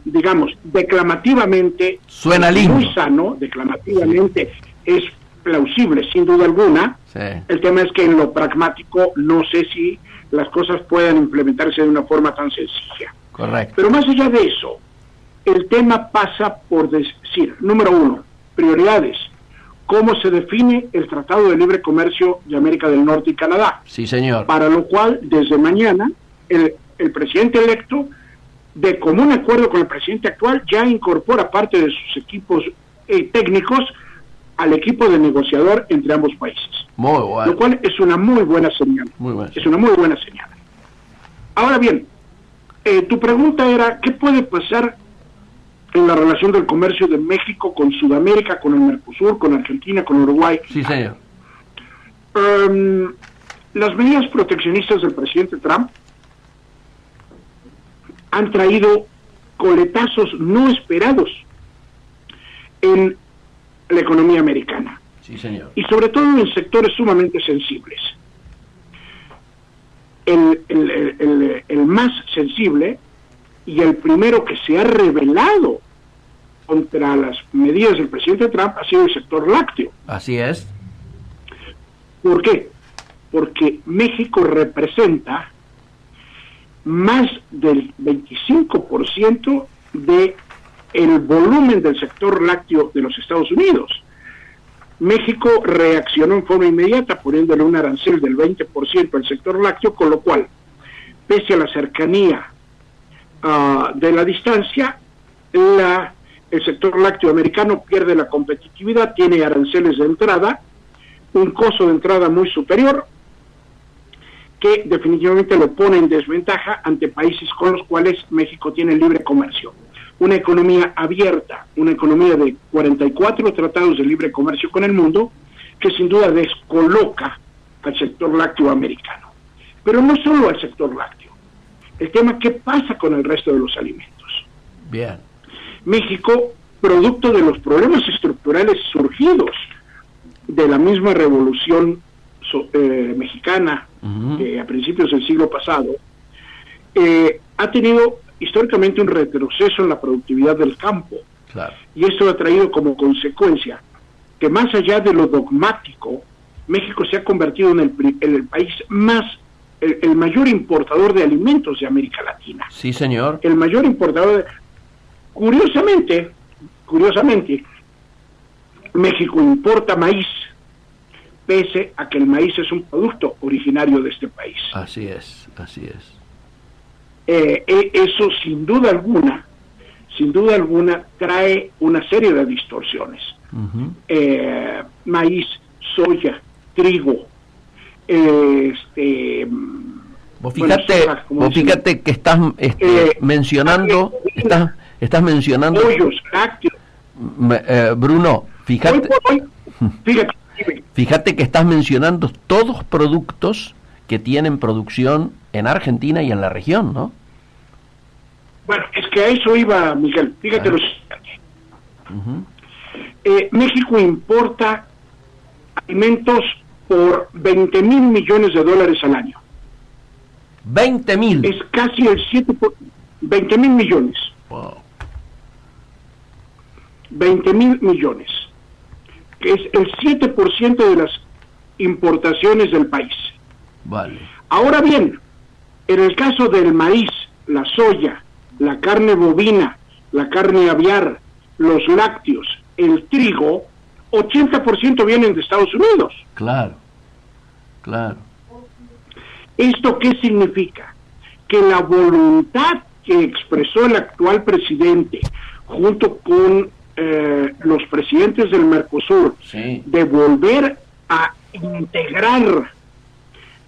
Digamos, declamativamente suena lindo, muy sano, declamativamente es plausible, sin duda alguna. Sí. El tema es que en lo pragmático no sé si las cosas puedan implementarse de una forma tan sencilla. Correcto. Pero más allá de eso, el tema pasa por decir, número uno, prioridades. ¿Cómo se define el Tratado de Libre Comercio de América del Norte y Canadá? Sí, señor. Para lo cual, desde mañana, el presidente electo, de común acuerdo con el presidente actual, ya incorpora parte de sus equipos técnicos al equipo de negociador entre ambos países. Muy bueno. Lo cual es una muy buena señal. Muy bueno. Es una muy buena señal. Ahora bien, tu pregunta era, ¿qué puede pasar en la relación del comercio de México con Sudamérica, con el Mercosur, con Argentina, con Uruguay? Sí, señor. Las medidas proteccionistas del presidente Trump han traído coletazos no esperados en la economía americana. Sí, señor. Y sobre todo en sectores sumamente sensibles. El más sensible y el primero que se ha rebelado contra las medidas del presidente Trump ha sido el sector lácteo. Así es. ¿Por qué? Porque México representa más del 25% de el volumen del sector lácteo de los Estados Unidos. México reaccionó en forma inmediata poniéndole un arancel del 20% al sector lácteo, con lo cual, pese a la cercanía de la distancia, el sector lácteo americano pierde la competitividad, tiene aranceles de entrada, un costo de entrada muy superior, que definitivamente lo pone en desventaja ante países con los cuales México tiene libre comercio. Una economía abierta, una economía de 44 tratados de libre comercio con el mundo, que sin duda descoloca al sector lácteo americano. Pero no solo al sector lácteo. El tema, ¿qué pasa con el resto de los alimentos? Bien. México, producto de los problemas estructurales surgidos de la misma revolución mexicana, a principios del siglo pasado, ha tenido históricamente un retroceso en la productividad del campo. Claro. Y esto ha traído como consecuencia que, más allá de lo dogmático, México se ha convertido en el país el mayor importador de alimentos de América Latina. Sí, señor. El mayor importador Curiosamente, México importa maíz, pese a que el maíz es un producto originario de este país. Así es, así es. Eso sin duda alguna trae una serie de distorsiones. Maíz, soya, trigo, Vos fíjate que estás mencionando, Estás mencionando... pollos, lácteos. Bruno, fíjate... Hoy, fíjate. Fíjate que estás mencionando todos productos que tienen producción en Argentina y en la región, ¿no? Bueno, es que a eso iba, Miguel. Fíjate lo siguiente. México importa alimentos por 20,000 millones de dólares al año. 20,000. Es casi el 20,000 millones. Wow. 20,000 millones. Que es el 7% de las importaciones del país. Vale. Ahora bien, en el caso del maíz, la soya, la carne bovina, la carne aviar, los lácteos, el trigo, 80% vienen de Estados Unidos. Claro, claro. ¿Esto qué significa? Que la voluntad que expresó el actual presidente, junto con los presidentes del Mercosur, Sí. de volver a integrar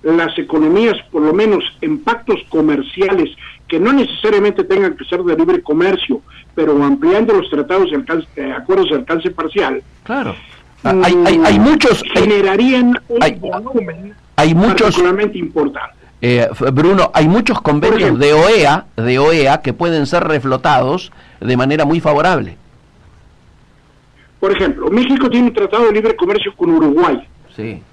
las economías, por lo menos en pactos comerciales, que no necesariamente tengan que ser de libre comercio, pero ampliando los tratados de acuerdos de alcance parcial, Claro. Hay muchos... generarían un volumen hay muchos, particularmente importante. Bruno, hay muchos convenios de OEA que pueden ser reflotados de manera muy favorable. Por ejemplo, México tiene un tratado de libre comercio con Uruguay. Sí.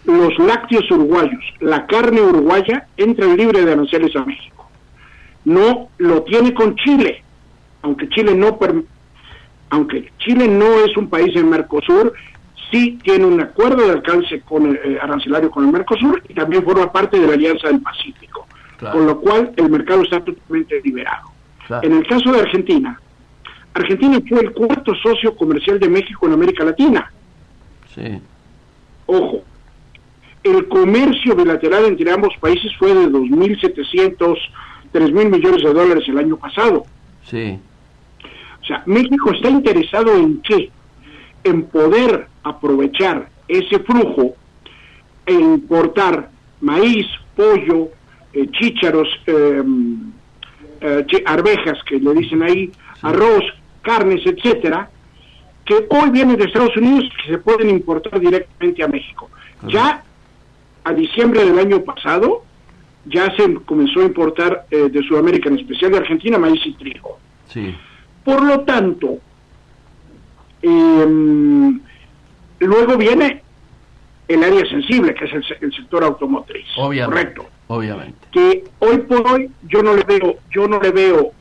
Los lácteos uruguayos, la carne uruguaya, entran libre de aranceles a México. No lo tiene con Chile, aunque Chile no es un país en Mercosur, sí tiene un acuerdo de alcance arancelario con el Mercosur y también forma parte de la Alianza del Pacífico, Claro. con lo cual el mercado está totalmente liberado. Claro. En el caso de Argentina, Argentina fue el cuarto socio comercial de México en América Latina. Sí. Ojo, el comercio bilateral entre ambos países fue de 2.700, 3.000 millones de dólares el año pasado. Sí. O sea, México está interesado en qué? En poder aprovechar ese flujo e importar maíz, pollo, chícharos, arvejas que le dicen ahí, arroz, carnes, etcétera, que hoy vienen de Estados Unidos y que se pueden importar directamente a México. Ya a diciembre del año pasado ya se comenzó a importar de Sudamérica, en especial de Argentina, maíz y trigo. Sí. Por lo tanto, luego viene el área sensible, que es el sector automotriz. Obviamente. Correcto. Obviamente. Que hoy por hoy yo no le veo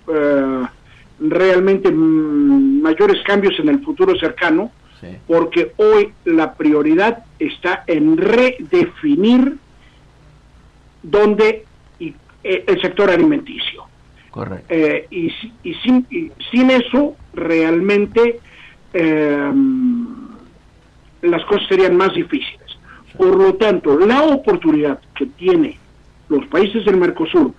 realmente mayores cambios en el futuro cercano, Sí. porque hoy la prioridad está en redefinir dónde el sector alimenticio. Correcto. Y sin eso realmente las cosas serían más difíciles. Por lo tanto, la oportunidad que tiene los países del Mercosur,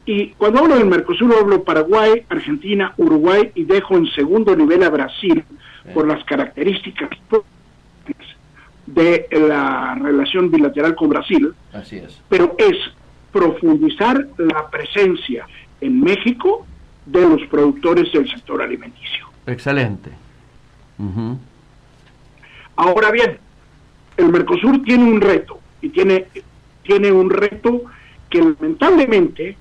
y cuando hablo del Mercosur hablo Paraguay, Argentina, Uruguay, y dejo en segundo nivel a Brasil por las características de la relación bilateral con Brasil, Así es. pero es profundizar la presencia en México de los productores del sector alimenticio. Excelente. Ujú. Ahora bien, el Mercosur tiene un reto, y tiene un reto que lamentablemente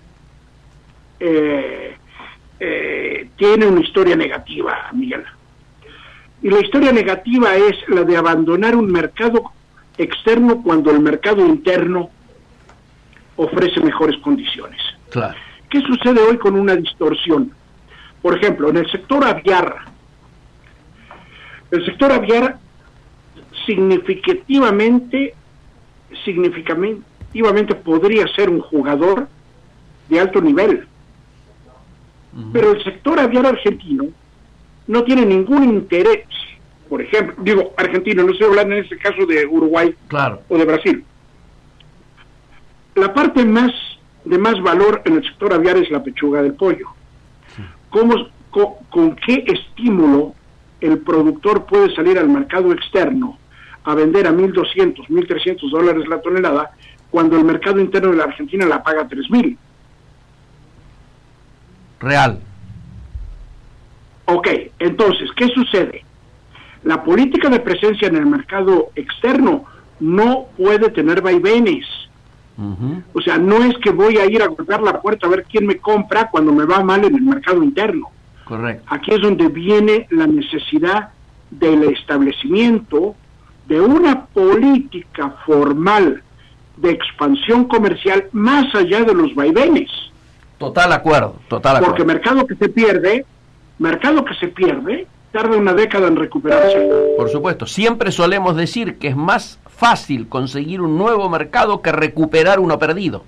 tiene una historia negativa, Miguel. Y la historia negativa es la de abandonar un mercado externo cuando el mercado interno ofrece mejores condiciones. Claro. ¿Qué sucede hoy con una distorsión? Por ejemplo, en el sector aviar significativamente podría ser un jugador de alto nivel. Pero el sector aviar argentino no tiene ningún interés, por ejemplo, digo argentino, no estoy hablando en este caso de Uruguay, Claro. o de Brasil. La parte de más valor en el sector aviar es la pechuga del pollo. ¿Con qué estímulo el productor puede salir al mercado externo a vender a $1,200, $1,300 la tonelada, cuando el mercado interno de la Argentina la paga $3,000? Real. Ok, entonces, ¿qué sucede? La política de presencia en el mercado externo no puede tener vaivenes. O sea, no es que voy a ir a golpear la puerta a ver quién me compra cuando me va mal en el mercado interno. Correcto. Aquí es donde viene la necesidad del establecimiento de una política formal de expansión comercial más allá de los vaivenes. Total acuerdo. Porque mercado que se pierde, tarda una década en recuperarse. Por supuesto, siempre solemos decir que es más fácil conseguir un nuevo mercado que recuperar uno perdido.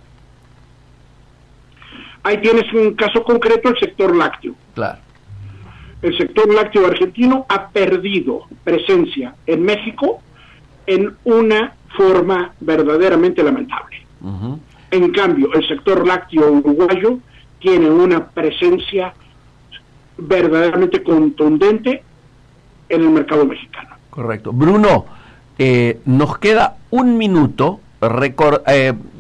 Ahí tienes un caso concreto, el sector lácteo. Claro. El sector lácteo argentino ha perdido presencia en México en una forma verdaderamente lamentable. En cambio, el sector lácteo uruguayo tiene una presencia verdaderamente contundente en el mercado mexicano. Correcto. Bruno, nos queda un minuto.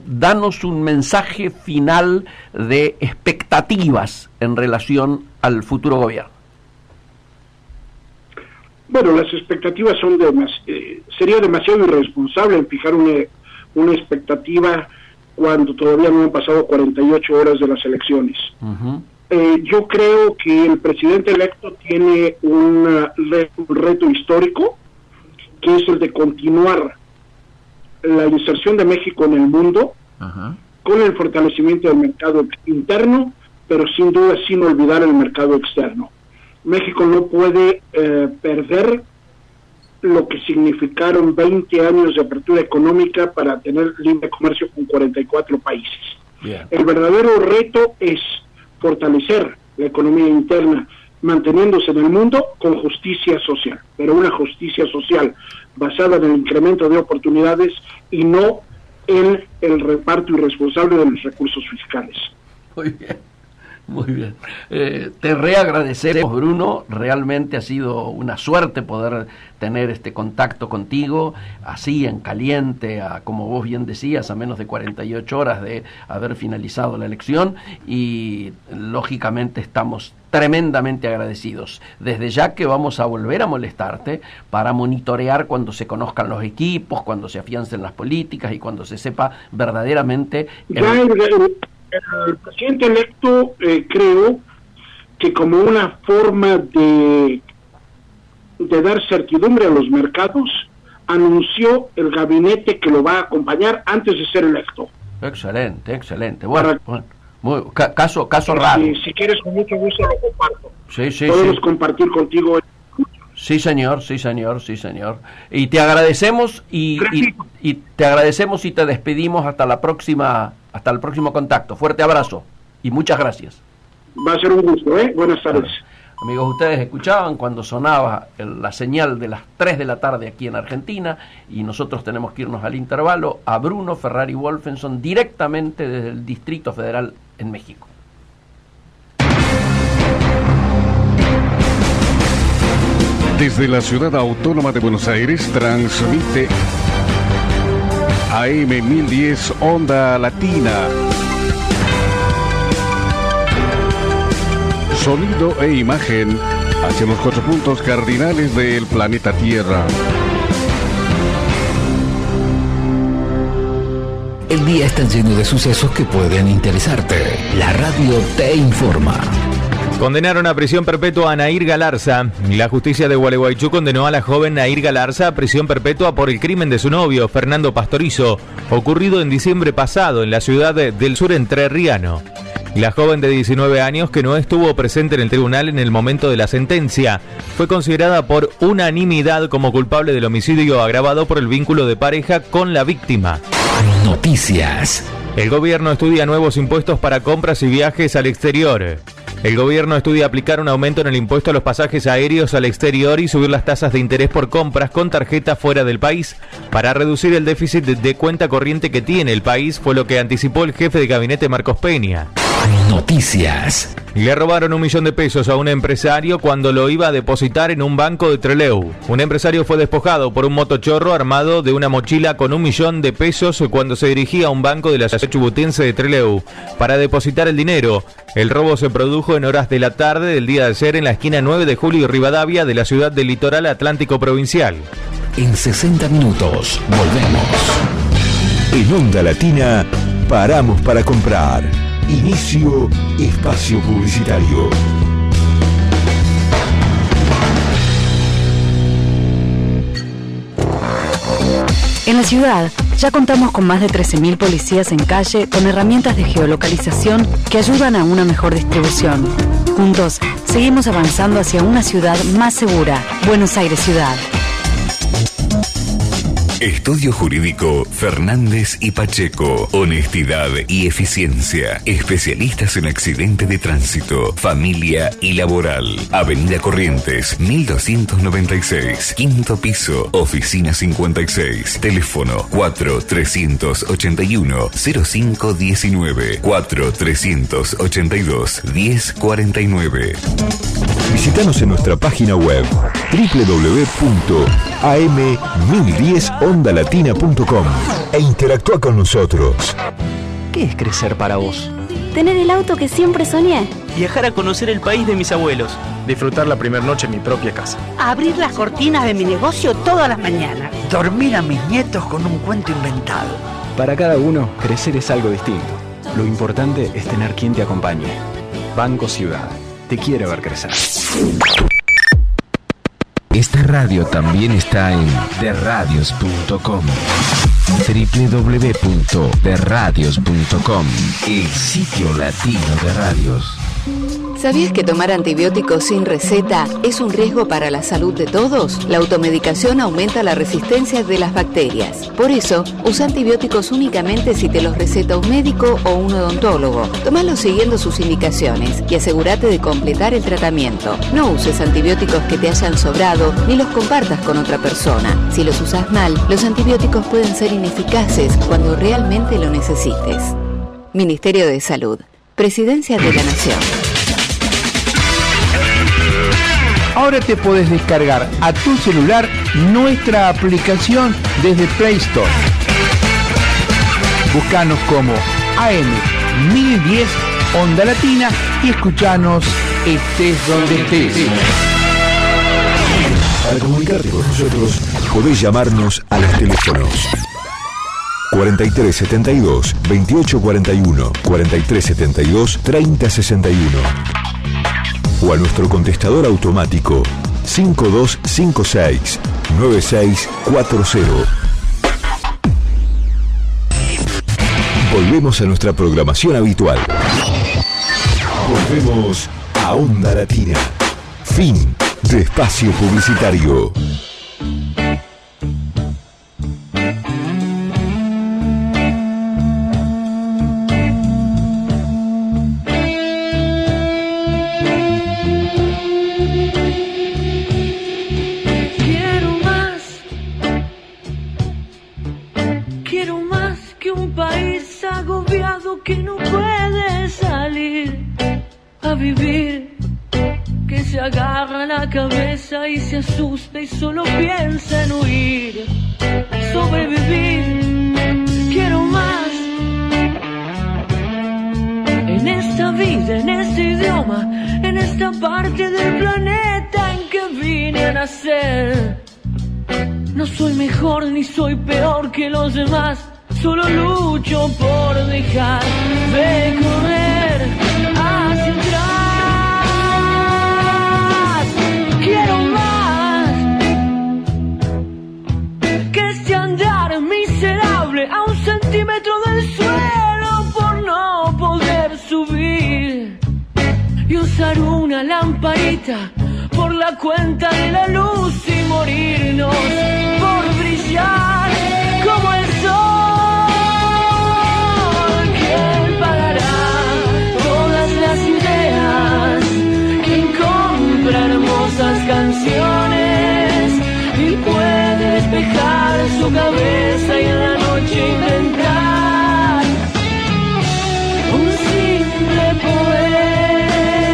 Danos un mensaje final de expectativas en relación al futuro gobierno. Bueno, las expectativas son sería demasiado irresponsable en fijar una expectativa cuando todavía no han pasado 48 horas de las elecciones. Yo creo que el presidente electo tiene un reto histórico, que es el de continuar la inserción de México en el mundo, con el fortalecimiento del mercado interno, pero sin duda sin olvidar el mercado externo. México no puede perder lo que significaron 20 años de apertura económica para tener libre comercio con 44 países. Bien. El verdadero reto es fortalecer la economía interna, manteniéndose en el mundo con justicia social, pero una justicia social basada en el incremento de oportunidades y no en el reparto irresponsable de los recursos fiscales. Muy bien. Muy bien. Te reagradecemos, Bruno. Realmente ha sido una suerte poder tener este contacto contigo, así en caliente, como vos bien decías, a menos de 48 horas de haber finalizado la elección, y lógicamente estamos tremendamente agradecidos. Desde ya que vamos a volver a molestarte para monitorear cuando se conozcan los equipos, cuando se afiancen las políticas y cuando se sepa verdaderamente... El presidente electo creo que como una forma de dar certidumbre a los mercados, anunció el gabinete que lo va a acompañar antes de ser electo. Excelente. Bueno, caso raro. Si quieres, con mucho gusto lo comparto. Sí. Podemos compartir contigo. Sí, señor. Y te agradecemos y te despedimos hasta el próximo contacto. Fuerte abrazo y muchas gracias. Va a ser un gusto, Buenas tardes. Amigos, ustedes escuchaban cuando sonaba la señal de las 3 de la tarde aquí en Argentina, y nosotros tenemos que irnos al intervalo a Bruno Ferrari Wolfenson directamente desde el Distrito Federal en México. Desde la ciudad autónoma de Buenos Aires transmite AM 1010 Onda Latina. Sonido e imagen hacia los 4 puntos cardinales del planeta Tierra. El día está lleno de sucesos que pueden interesarte. La radio te informa. Condenaron a prisión perpetua a Nair Galarza. La justicia de Gualeguaychú condenó a la joven Nair Galarza a prisión perpetua por el crimen de su novio, Fernando Pastorizo, ocurrido en diciembre pasado en la ciudad del sur entrerriano. La joven de 19 años, que no estuvo presente en el tribunal en el momento de la sentencia, fue considerada por unanimidad como culpable del homicidio agravado por el vínculo de pareja con la víctima. Noticias. El gobierno estudia nuevos impuestos para compras y viajes al exterior. El gobierno estudia aplicar un aumento en el impuesto a los pasajes aéreos al exterior y subir las tasas de interés por compras con tarjeta fuera del país para reducir el déficit de cuenta corriente que tiene el país, fue lo que anticipó el jefe de gabinete Marcos Peña. Noticias. Le robaron 1 millón de pesos a un empresario cuando lo iba a depositar en un banco de Trelew. Un empresario fue despojado por un motochorro armado de una mochila con 1 millón de pesos cuando se dirigía a un banco de la ciudad chubutense de Trelew para depositar el dinero. El robo se produjo en horas de la tarde del día de ayer en la esquina 9 de Julio y Rivadavia de la ciudad del Litoral Atlántico Provincial. En 60 minutos volvemos. En Onda Latina, paramos para comprar. Inicio espacio publicitario. En la ciudad ya contamos con más de 13.000 policías en calle con herramientas de geolocalización que ayudan a una mejor distribución. Juntos seguimos avanzando hacia una ciudad más segura. Buenos Aires Ciudad. Estudio Jurídico Fernández y Pacheco. Honestidad y eficiencia. Especialistas en accidente de tránsito, familia y laboral. Avenida Corrientes, 1296. Quinto piso, oficina 56. Teléfono 4381-0519. 4382-1049. Visítanos en nuestra página web www.am1010ondalatina.com e interactúa con nosotros. ¿Qué es crecer para vos? Tener el auto que siempre soñé. Viajar a conocer el país de mis abuelos. Disfrutar la primera noche en mi propia casa. Abrir las cortinas de mi negocio todas las mañanas. Dormir a mis nietos con un cuento inventado. Para cada uno, crecer es algo distinto. Lo importante es tener quien te acompañe. Banco Ciudad. Te quiere ver crecer. Esta radio también está en derradios.com. www.derradios.com, el sitio latino de radios. ¿Sabías que tomar antibióticos sin receta es un riesgo para la salud de todos? La automedicación aumenta la resistencia de las bacterias. Por eso, usa antibióticos únicamente si te los receta un médico o un odontólogo. Tómalos siguiendo sus indicaciones y asegúrate de completar el tratamiento. No uses antibióticos que te hayan sobrado ni los compartas con otra persona. Si los usas mal, los antibióticos pueden ser ineficaces cuando realmente lo necesites. Ministerio de Salud. Presidencia de la Nación. Ahora te podés descargar a tu celular nuestra aplicación desde Play Store. Búscanos como AM1010 Onda Latina y escuchanos estés donde estés. Para comunicarte con nosotros, podés llamarnos a los teléfonos 4372 2841, 4372 3061. O a nuestro contestador automático 5256-9640. Volvemos a nuestra programación habitual. Volvemos a Onda Latina. Fin de espacio publicitario. que no puede salir a vivir, que se agarra la cabeza y se asusta y solo piensa en huir, sobrevivir, quiero más. En esta vida, en este idioma, en esta parte del planeta en que vine a nacer. No soy mejor ni soy peor que los demás, solo lucho por dejar de correr hacia atrás. Quiero más que este andar miserable a 1 centímetro del suelo por no poder subir y usar una lamparita por la cuenta de la luz y morirnos por brillar como el sol. ¿Quién pagará todas las ideas? ¿Quién compra hermosas canciones y puede despejar su cabeza y en la noche inventar un simple poder?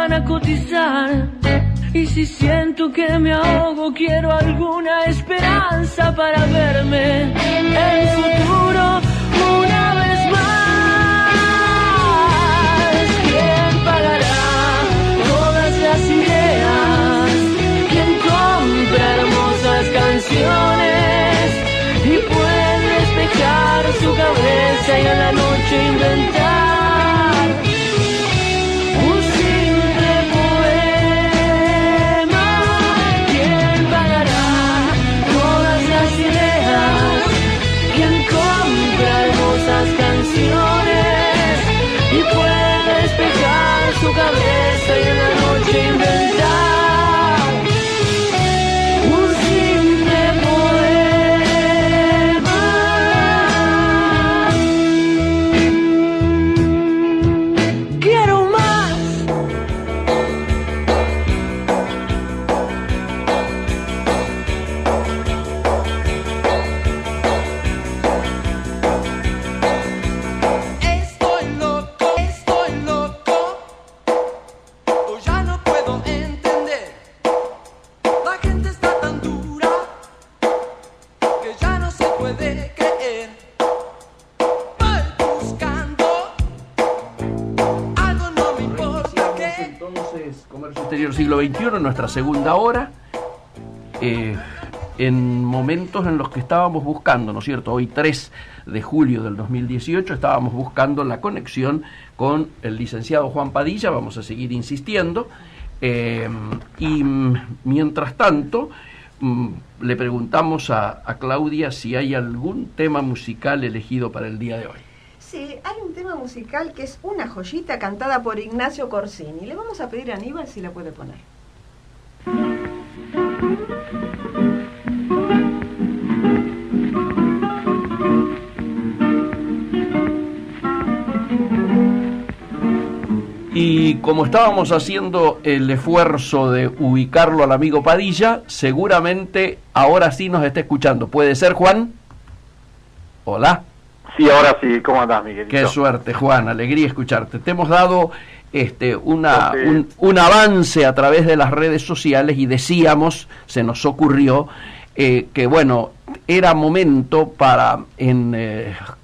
van a cotizar. Y si siento que me ahogo, quiero alguna esperanza para verme en el futuro una vez más. ¿Quién pagará todas las ideas? ¿Quién compra hermosas canciones y puede despejar su cabeza y en la noche inventar un simple poema? ¿Quién pagará todas las ideas? ¿Quién compra hermosas canciones y puede despejar su cabeza y en la noche inventar un simple poema? Quiero más. Estoy loco, o ya no puedo entender. La gente está tan dura que ya no se puede creer. Voy buscando algo, no me importa qué. Entonces, Comercio Exterior Siglo XXI, en nuestra segunda hora, en momentos en los que estábamos buscando, ¿no es cierto? Hoy 3 de julio del 2018 estábamos buscando la conexión con el licenciado Juan Padilla, vamos a seguir insistiendo, y mientras tanto le preguntamos a Claudia si hay algún tema musical elegido para el día de hoy. Sí, hay un tema musical que es una joyita cantada por Ignacio Corsini. Le vamos a pedir a Aníbal si la puede poner. Y como estábamos haciendo el esfuerzo de ubicarlo al amigo Padilla, seguramente ahora sí nos está escuchando. ¿Puede ser, Juan? Hola. Sí, ahora sí. ¿Cómo andás, Miguelito? Qué suerte, Juan. Alegría escucharte. Te hemos dado un avance a través de las redes sociales y decíamos, se nos ocurrió, que bueno, era momento para,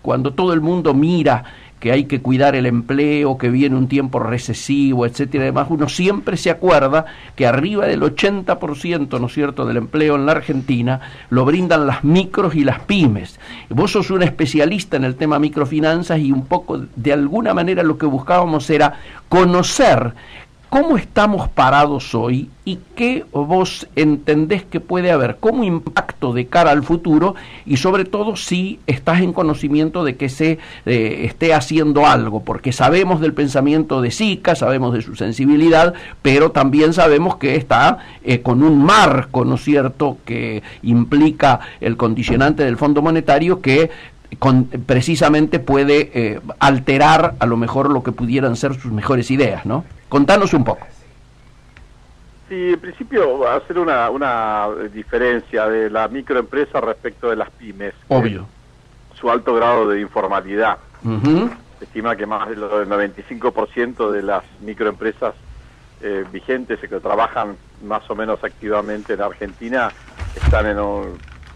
cuando todo el mundo mira que hay que cuidar el empleo, que viene un tiempo recesivo, etcétera, y demás, uno siempre se acuerda que arriba del 80%, ¿no es cierto?, del empleo en la Argentina lo brindan las micros y las pymes. Vos sos un especialista en el tema microfinanzas y un poco, de alguna manera, lo que buscábamos era conocer cómo estamos parados hoy y qué vos entendés que puede haber como impacto de cara al futuro, y sobre todo si estás en conocimiento de que se esté haciendo algo, porque sabemos del pensamiento de Sica, sabemos de su sensibilidad, pero también sabemos que está con un marco, ¿no es cierto?, que implica el condicionante del Fondo Monetario, que precisamente puede alterar a lo mejor lo que pudieran ser sus mejores ideas, ¿no? Contanos un poco. Sí, en principio hacer una diferencia de la microempresa respecto de las pymes. Obvio. Su alto grado de informalidad. Uh-huh. Se estima que más del 95% de las microempresas vigentes que trabajan más o menos activamente en Argentina están en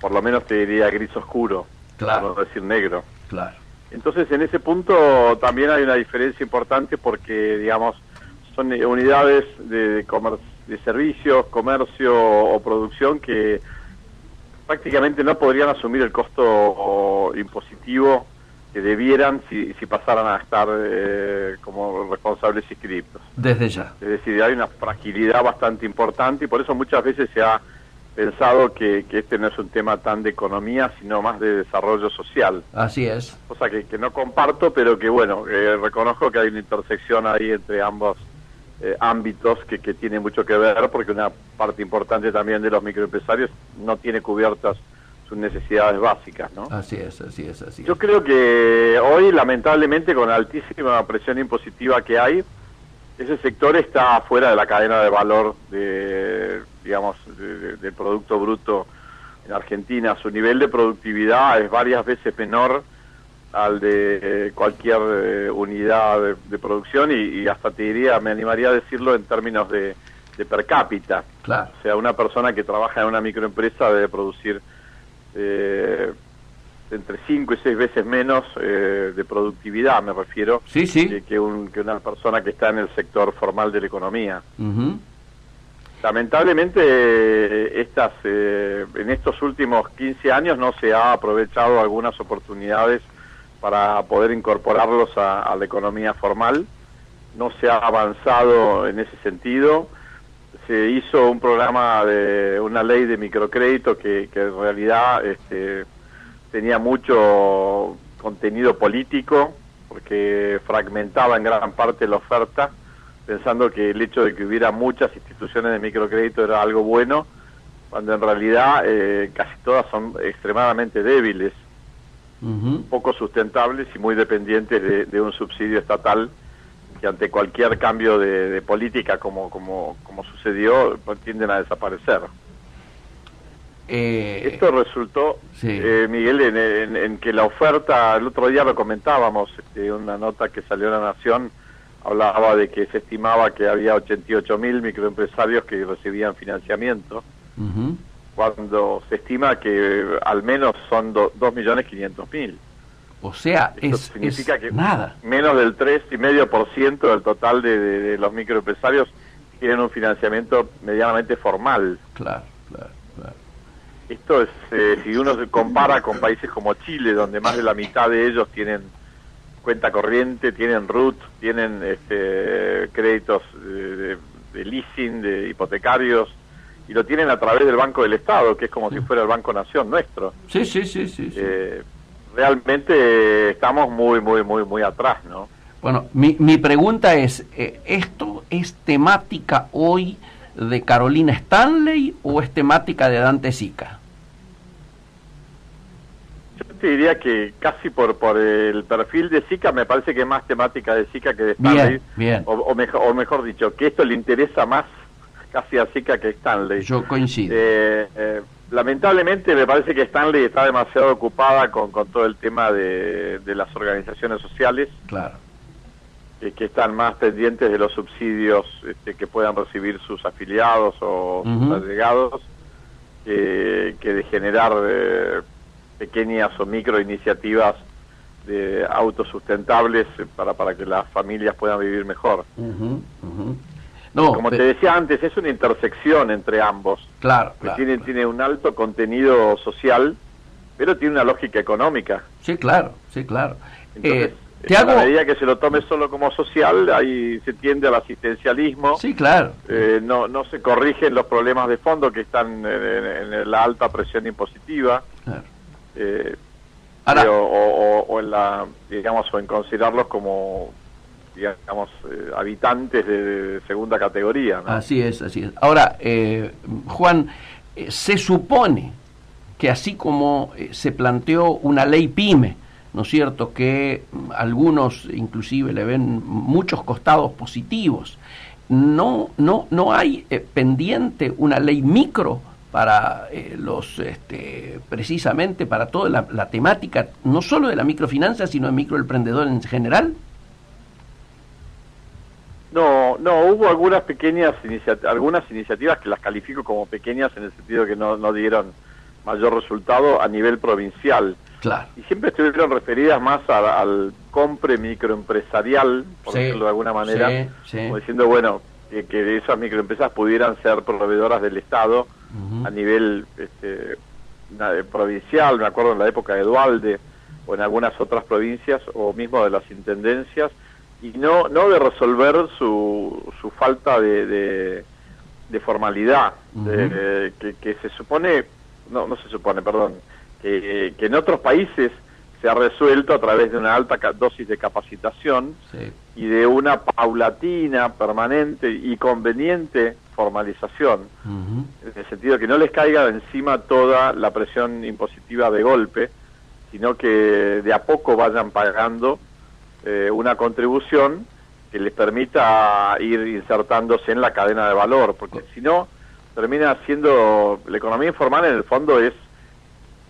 por lo menos te diría gris oscuro, claro, por no decir negro. Claro. Entonces en ese punto también hay una diferencia importante porque, digamos, son unidades de servicios, comercio o producción que prácticamente no podrían asumir el costo impositivo que debieran si pasaran a estar como responsables inscriptos. Desde ya. Es decir, hay una fragilidad bastante importante y por eso muchas veces se ha pensado que este no es un tema tan de economía, sino más de desarrollo social. Así es. Cosa que no comparto, pero que bueno, reconozco que hay una intersección ahí entre ambos ámbitos que tiene mucho que ver, porque una parte importante también de los microempresarios no tiene cubiertas sus necesidades básicas, ¿no? Así es, así es, así es. Yo creo que hoy, lamentablemente, con la altísima presión impositiva que hay, ese sector está fuera de la cadena de valor del Producto Bruto en Argentina. Su nivel de productividad es varias veces menor al de cualquier unidad de producción y hasta te diría, me animaría a decirlo en términos de per cápita. Claro. O sea, una persona que trabaja en una microempresa debe producir entre 5 y 6 veces menos de productividad, me refiero, sí, sí. Que una persona que está en el sector formal de la economía. Uh-huh. Lamentablemente, en estos últimos 15 años no se ha aprovechado algunas oportunidades para poder incorporarlos a la economía formal. No se ha avanzado en ese sentido. Se hizo un programa una ley de microcrédito que en realidad tenía mucho contenido político, porque fragmentaba en gran parte la oferta, pensando que el hecho de que hubiera muchas instituciones de microcrédito era algo bueno, cuando en realidad casi todas son extremadamente débiles, poco sustentables y muy dependientes de un subsidio estatal, que ante cualquier cambio de política como sucedió, pues, tienden a desaparecer. Esto resultó, sí. Miguel, en que la oferta, el otro día lo comentábamos, una nota que salió en La Nación, hablaba de que se estimaba que había 88.000 microempresarios que recibían financiamiento, cuando se estima que al menos son 2.500.000. O sea, esto significa que nada. Menos del 3,5% del total de los microempresarios tienen un financiamiento medianamente formal. Claro. Esto es, si uno se compara con países como Chile, donde más de la mitad de ellos tienen cuenta corriente, tienen RUT, tienen créditos de leasing, de hipotecarios, y lo tienen a través del Banco del Estado, que es como si fuera el Banco Nación nuestro. Sí. Realmente estamos muy atrás, ¿no? Bueno, mi pregunta es, ¿esto es temática hoy de Carolina Stanley o es temática de Dante Sica? Yo te diría que casi por el perfil de Sica me parece que es más temática de Sica que de Stanley. Bien. O mejor dicho, que esto le interesa más casi a Sica que a Stanley. Yo coincido. Lamentablemente me parece que Stanley está demasiado ocupada con todo el tema de las organizaciones sociales. Claro. Que están más pendientes de los subsidios que puedan recibir sus afiliados o sus agregados, que de generar pequeñas o micro iniciativas de autosustentables para que las familias puedan vivir mejor. No, como te decía antes, es una intersección entre ambos. Claro. Tiene un alto contenido social, pero tiene una lógica económica. Sí, claro. Entonces, a la medida que se lo tome solo como social, ahí se tiende al asistencialismo. Sí, claro. No se corrigen los problemas de fondo que están en la alta presión impositiva. Claro. O en la, digamos, o en considerarlos como, digamos, habitantes de segunda categoría, ¿no? Así es. Ahora, Juan, se supone que así como se planteó una ley PYME, ¿no es cierto?, que algunos inclusive le ven muchos costados positivos, no hay pendiente una ley micro para precisamente para toda la temática, no solo de la microfinanza, sino de microemprendedor en general. No, hubo algunas iniciativas que las califico como pequeñas en el sentido que no dieron mayor resultado a nivel provincial. Claro. Y siempre estuvieron referidas más al compre microempresarial, por decirlo de alguna manera, como diciendo, bueno, que esas microempresas pudieran ser proveedoras del Estado a nivel provincial. Me acuerdo en la época de Duhalde o en algunas otras provincias o mismo de las intendencias, y no de resolver su falta de formalidad, que se supone, no se supone, perdón, que en otros países se ha resuelto a través de una alta dosis de capacitación y de una paulatina, permanente y conveniente formalización, en el sentido que no les caiga encima toda la presión impositiva de golpe, sino que de a poco vayan pagando una contribución que les permita ir insertándose en la cadena de valor, porque si no, termina siendo, la economía informal en el fondo es,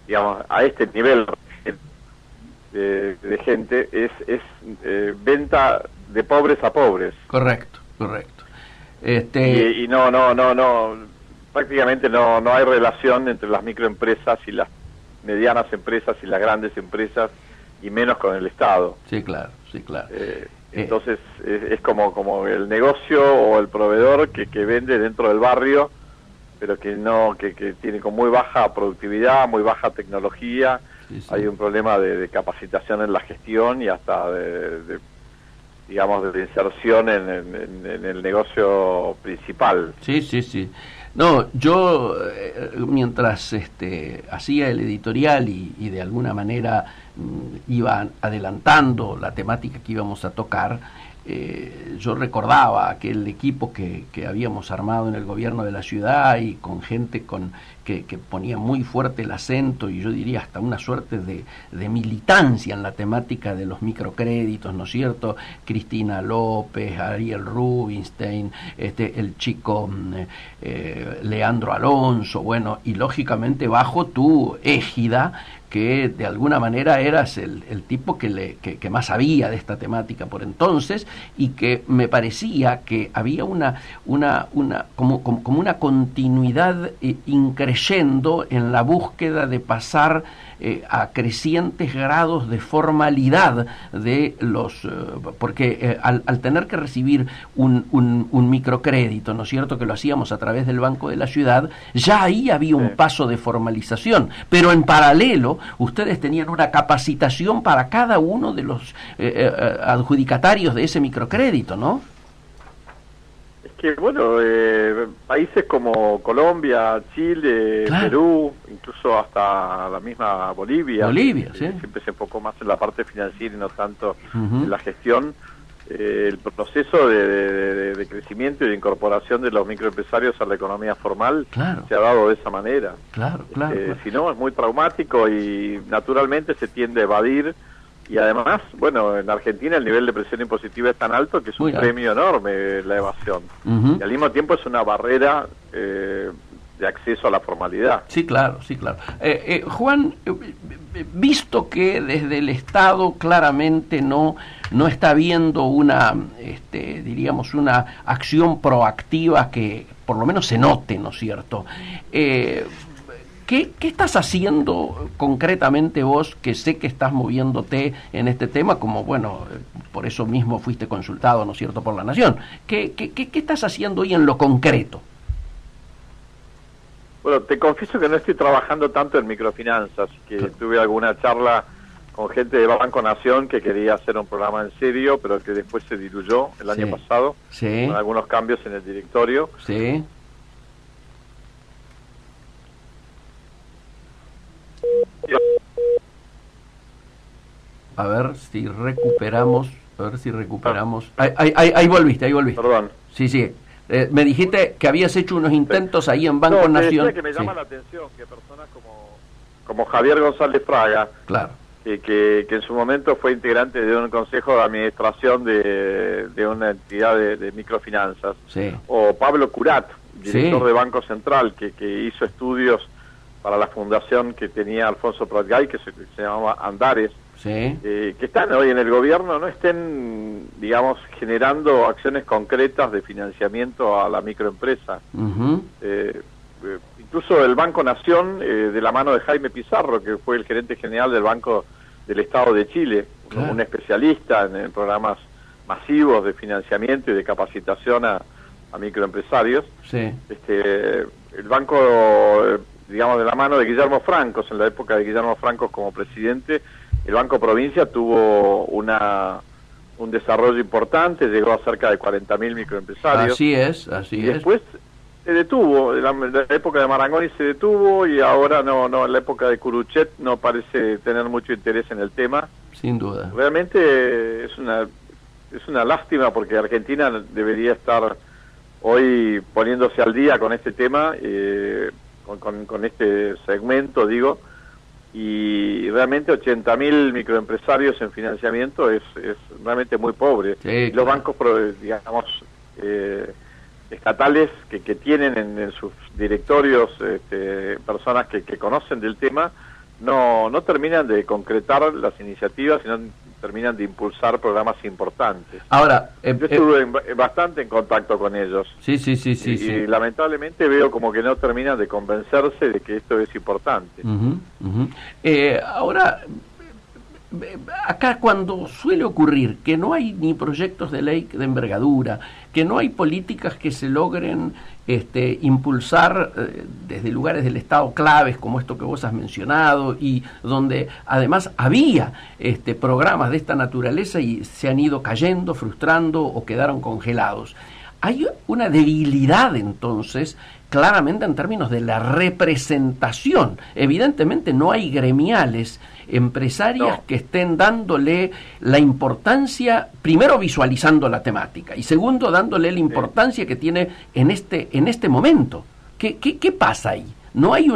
digamos, a este nivel, de gente es venta de pobres a pobres. Correcto. Y no, prácticamente no hay relación entre las microempresas y las medianas empresas y las grandes empresas, y menos con el Estado. Sí, claro. Entonces es como el negocio o el proveedor que vende dentro del barrio, pero que tiene con muy baja productividad, muy baja tecnología. Sí. Hay un problema de capacitación en la gestión y hasta de inserción en el negocio principal. Sí. No, yo mientras hacía el editorial y de alguna manera iba adelantando la temática que íbamos a tocar, yo recordaba aquel equipo que habíamos armado en el gobierno de la ciudad, y con gente que ponía muy fuerte el acento, y yo diría hasta una suerte de militancia en la temática de los microcréditos, ¿no es cierto? Cristina López, Ariel Rubinstein, el chico Leandro Alonso, bueno, y lógicamente bajo tu égida, que de alguna manera eras el tipo que más sabía de esta temática por entonces, y que me parecía que había como una continuidad increyendo en la búsqueda de pasar a crecientes grados de formalidad de los porque al tener que recibir un microcrédito, ¿no es cierto?, que lo hacíamos a través del Banco de la Ciudad, ya ahí había un paso de formalización, pero en paralelo ustedes tenían una capacitación para cada uno de los adjudicatarios de ese microcrédito, ¿no? Es que, bueno, países como Colombia, Chile, claro, Perú, incluso hasta la misma Bolivia, sí, siempre se enfocó más en la parte financiera y no tanto en la gestión. El proceso de crecimiento y de incorporación de los microempresarios a la economía formal, claro, se ha dado de esa manera. Claro. Si no, es muy traumático y naturalmente se tiende a evadir. Y además, bueno, en Argentina el nivel de presión impositiva es tan alto que es un premio enorme la evasión. Y al mismo tiempo es una barrera de acceso a la formalidad. Sí, claro. Juan, visto que desde el Estado claramente no está habiendo una acción proactiva que por lo menos se note, ¿no es cierto? ¿Qué estás haciendo concretamente vos, que sé que estás moviéndote en este tema, como, bueno, por eso mismo fuiste consultado, ¿no es cierto?, por La Nación? ¿Qué estás haciendo hoy en lo concreto? Bueno, te confieso que no estoy trabajando tanto en microfinanzas, que tuve alguna charla con gente de Banco Nación que quería hacer un programa en serio, pero que después se diluyó el año pasado, con algunos cambios en el directorio. Sí. A ver si recuperamos. Ahí volviste. Perdón. Sí. Me dijiste que habías hecho unos intentos ahí en Banco Nación. Decía que me llama la atención que personas como Javier González Fraga, claro, que en su momento fue integrante de un consejo de administración de una entidad de microfinanzas, o Pablo Curat, director de Banco Central, que hizo estudios para la fundación que tenía Alfonso Pratgay, que se llamaba Andares, que están hoy en el gobierno, no estén, digamos, generando acciones concretas de financiamiento a la microempresa. Incluso el Banco Nación, de la mano de Jaime Pizarro, que fue el gerente general del Banco del Estado de Chile, un especialista en programas masivos de financiamiento y de capacitación a microempresarios. El banco, digamos, de la mano de Guillermo Francos, en la época de Guillermo Francos como presidente, el Banco Provincia tuvo un desarrollo importante, llegó a cerca de 40.000 microempresarios. Así es. Después se detuvo, en la época de Marangoni se detuvo, y ahora no, en la época de Curuchet no parece tener mucho interés en el tema. Sin duda. Realmente es una lástima, porque Argentina debería estar hoy poniéndose al día con este tema, con este segmento, digo, y realmente 80.000 microempresarios en financiamiento es realmente muy pobre. Sí, los bancos, digamos, estatales que tienen en sus directorios personas que conocen del tema, no terminan de concretar las iniciativas, sino terminan de impulsar programas importantes. Ahora, yo estuve bastante en contacto con ellos. Sí. Y lamentablemente veo como que no terminan de convencerse de que esto es importante. Ahora, acá cuando suele ocurrir que no hay ni proyectos de ley de envergadura, que no hay políticas que se logren impulsar desde lugares del Estado claves como esto que vos has mencionado, y donde además había programas de esta naturaleza y se han ido cayendo, frustrando o quedaron congelados. Hay una debilidad entonces claramente en términos de la representación. Evidentemente no hay gremiales empresarias que estén dándole la importancia, primero visualizando la temática y segundo dándole la importancia que tiene en este momento. ¿Qué pasa ahí? No hay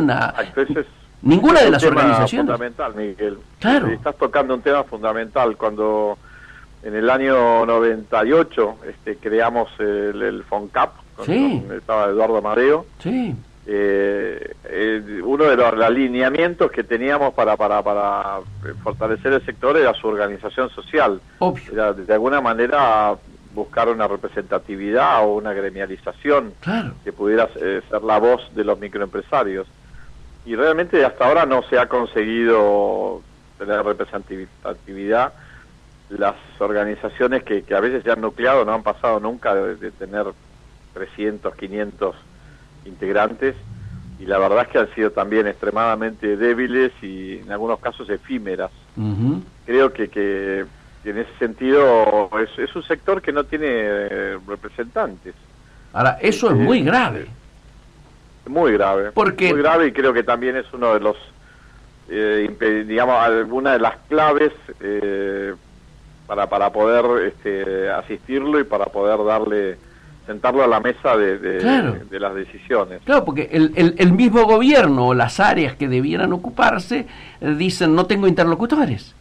ninguna de las organizaciones. Es fundamental, Miguel. Claro. Estás tocando un tema fundamental. Cuando en el año 98 creamos el FONCAP, estaba Eduardo Amadeo. Sí. Uno de los alineamientos que teníamos para fortalecer el sector era su organización social. Obvio. Era, de alguna manera, buscar una representatividad o una gremialización que pudiera ser la voz de los microempresarios. Y realmente hasta ahora no se ha conseguido tener representatividad. Las organizaciones que a veces se han nucleado no han pasado nunca de tener 300, 500 integrantes, y la verdad es que han sido también extremadamente débiles y en algunos casos efímeras. Creo que en ese sentido es un sector que no tiene representantes. Ahora, eso es muy grave. Muy grave. Porque... Muy grave, y creo que también es uno de los, digamos, alguna de las claves para poder asistirlo y para poder sentarlo a la mesa de las decisiones. Claro, porque el mismo gobierno o las áreas que debieran ocuparse dicen no tengo interlocutores.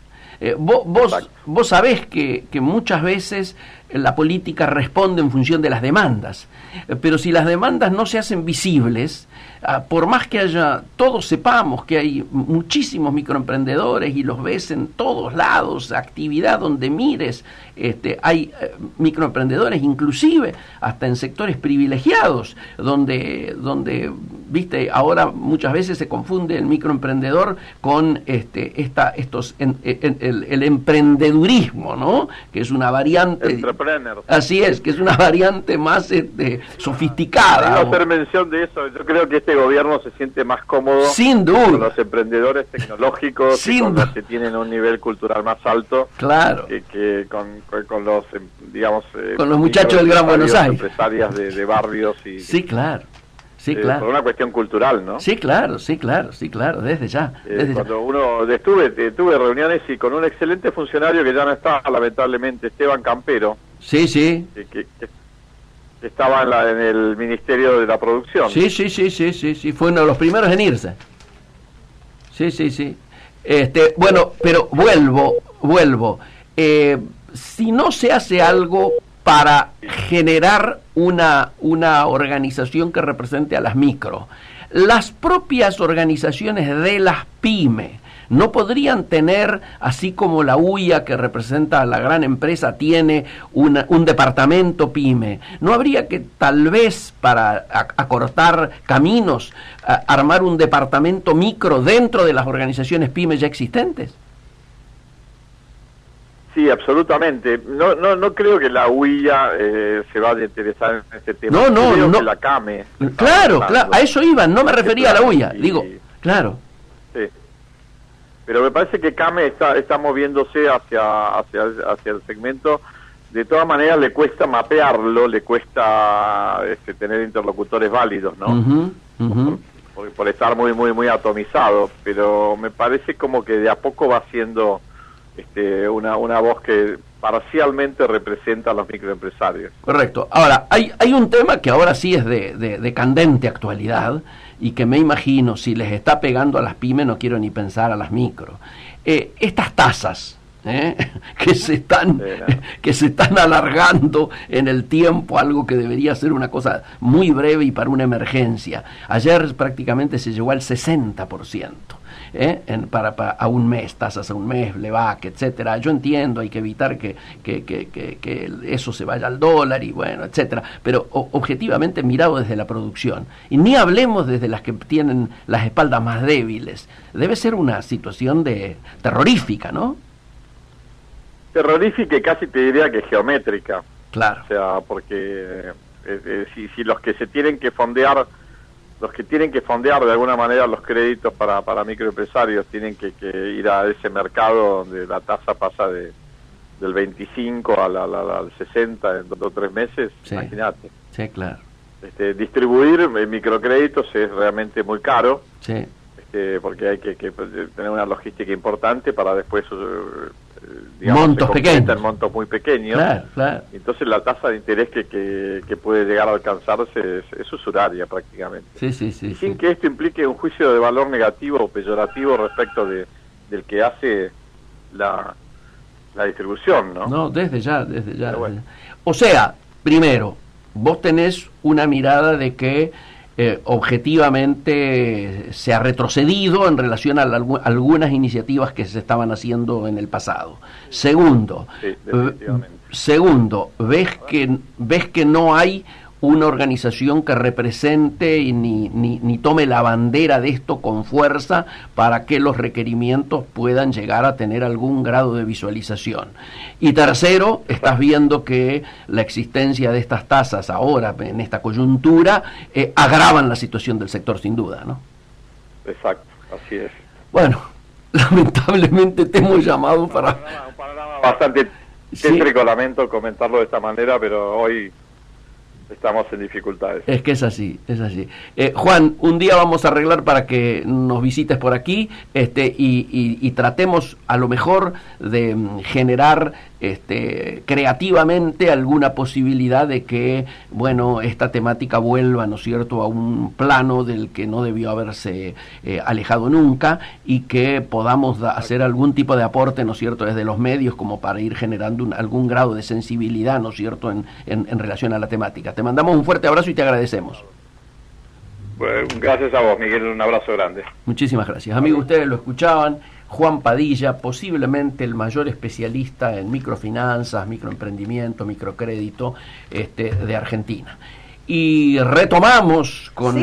Vos sabés que muchas veces la política responde en función de las demandas, pero si las demandas no se hacen visibles, por más que todos sepamos que hay muchísimos microemprendedores y los ves en todos lados, actividad donde mires, hay microemprendedores, inclusive hasta en sectores privilegiados, donde viste, ahora muchas veces se confunde el microemprendedor con el emprendedurismo, ¿no? Que es una variante. Así es, que es una variante más sofisticada. Quiero hacer mención de eso. Yo creo que este gobierno se siente más cómodo sin duda con los emprendedores tecnológicos y con los que tienen un nivel cultural más alto, claro, que con los, digamos, con los muchachos del Gran Buenos Aires, empresarias de barrios y sí, claro. Sí, claro. Por una cuestión cultural, ¿no? Sí, claro, desde ya. Cuando tuve reuniones y con un excelente funcionario que ya no está, lamentablemente, Esteban Campero. Sí. Que estaba en el Ministerio de la Producción. Sí, fue uno de los primeros en irse. Sí. Bueno, pero vuelvo. Si no se hace algo para generar una organización que represente a las micro, las propias organizaciones de las pymes no podrían tener, así como la UIA que representa a la gran empresa tiene un departamento pyme, no habría que tal vez para acortar caminos armar un departamento micro dentro de las organizaciones pymes ya existentes. Sí, absolutamente. No creo que la UIA se vaya a interesar en este tema. Creo que la CAME. Claro, a eso iba, no me refería a la UIA, digo, claro. Sí. Pero me parece que CAME está moviéndose hacia el segmento. De todas maneras le cuesta mapearlo, le cuesta tener interlocutores válidos, ¿no? Por estar muy atomizado, pero me parece como que de a poco va siendo una voz que parcialmente representa a los microempresarios. Correcto. Ahora, hay un tema que ahora sí es de candente actualidad y que me imagino si les está pegando a las pymes, no quiero ni pensar a las micro. Estas tasas que se están alargando en el tiempo, algo que debería ser una cosa muy breve y para una emergencia. Ayer prácticamente se llegó al 60%. A un mes, tasas a un mes, Levac, etcétera. Yo entiendo, hay que evitar que eso se vaya al dólar y bueno, etcétera, pero objetivamente mirado desde la producción, y ni hablemos desde las que tienen las espaldas más débiles, debe ser una situación terrorífica, ¿no? Terrorífica y casi te diría que geométrica. Claro. O sea, porque si los que se tienen que fondear, de alguna manera los créditos para microempresarios tienen que ir a ese mercado donde la tasa pasa del 25 al 60 en 2 o 3 meses, sí. Imagínate. Sí, claro. Distribuir microcréditos es realmente muy caro, sí. Porque hay que tener una logística importante para después montos pequeños, montos muy pequeños. Claro. Entonces la tasa de interés que puede llegar a alcanzarse es usuraria prácticamente. Sí. Sin que esto implique un juicio de valor negativo o peyorativo respecto del que hace la distribución, ¿no? No, desde ya. Bueno. O sea, primero, vos tenés una mirada de que objetivamente se ha retrocedido en relación a algunas iniciativas que se estaban haciendo en el pasado. Segundo, ves que no hay una organización que represente y ni tome la bandera de esto con fuerza para que los requerimientos puedan llegar a tener algún grado de visualización. Y tercero, estás viendo que la existencia de estas tasas ahora, en esta coyuntura, agravan la situación del sector sin duda, ¿no? Exacto, así es. Bueno, lamentablemente te hemos llamado para... Un panorama bastante tétrico, sí. Lamento comentarlo de esta manera, pero hoy estamos en dificultades. Es que es así. Juan, un día vamos a arreglar para que nos visites por aquí y tratemos a lo mejor de generar creativamente alguna posibilidad de que, bueno, esta temática vuelva, ¿no es cierto?, a un plano del que no debió haberse alejado nunca, y que podamos hacer algún tipo de aporte, ¿no es cierto?, desde los medios, como para ir generando algún grado de sensibilidad, ¿no es cierto?, en relación a la temática. Te mandamos un fuerte abrazo y te agradecemos. Bueno, gracias a vos, Miguel, un abrazo grande. Muchísimas gracias. Amigos, ustedes lo escuchaban, Juan Padilla, posiblemente el mayor especialista en microfinanzas, microemprendimiento, microcrédito de Argentina. Y retomamos con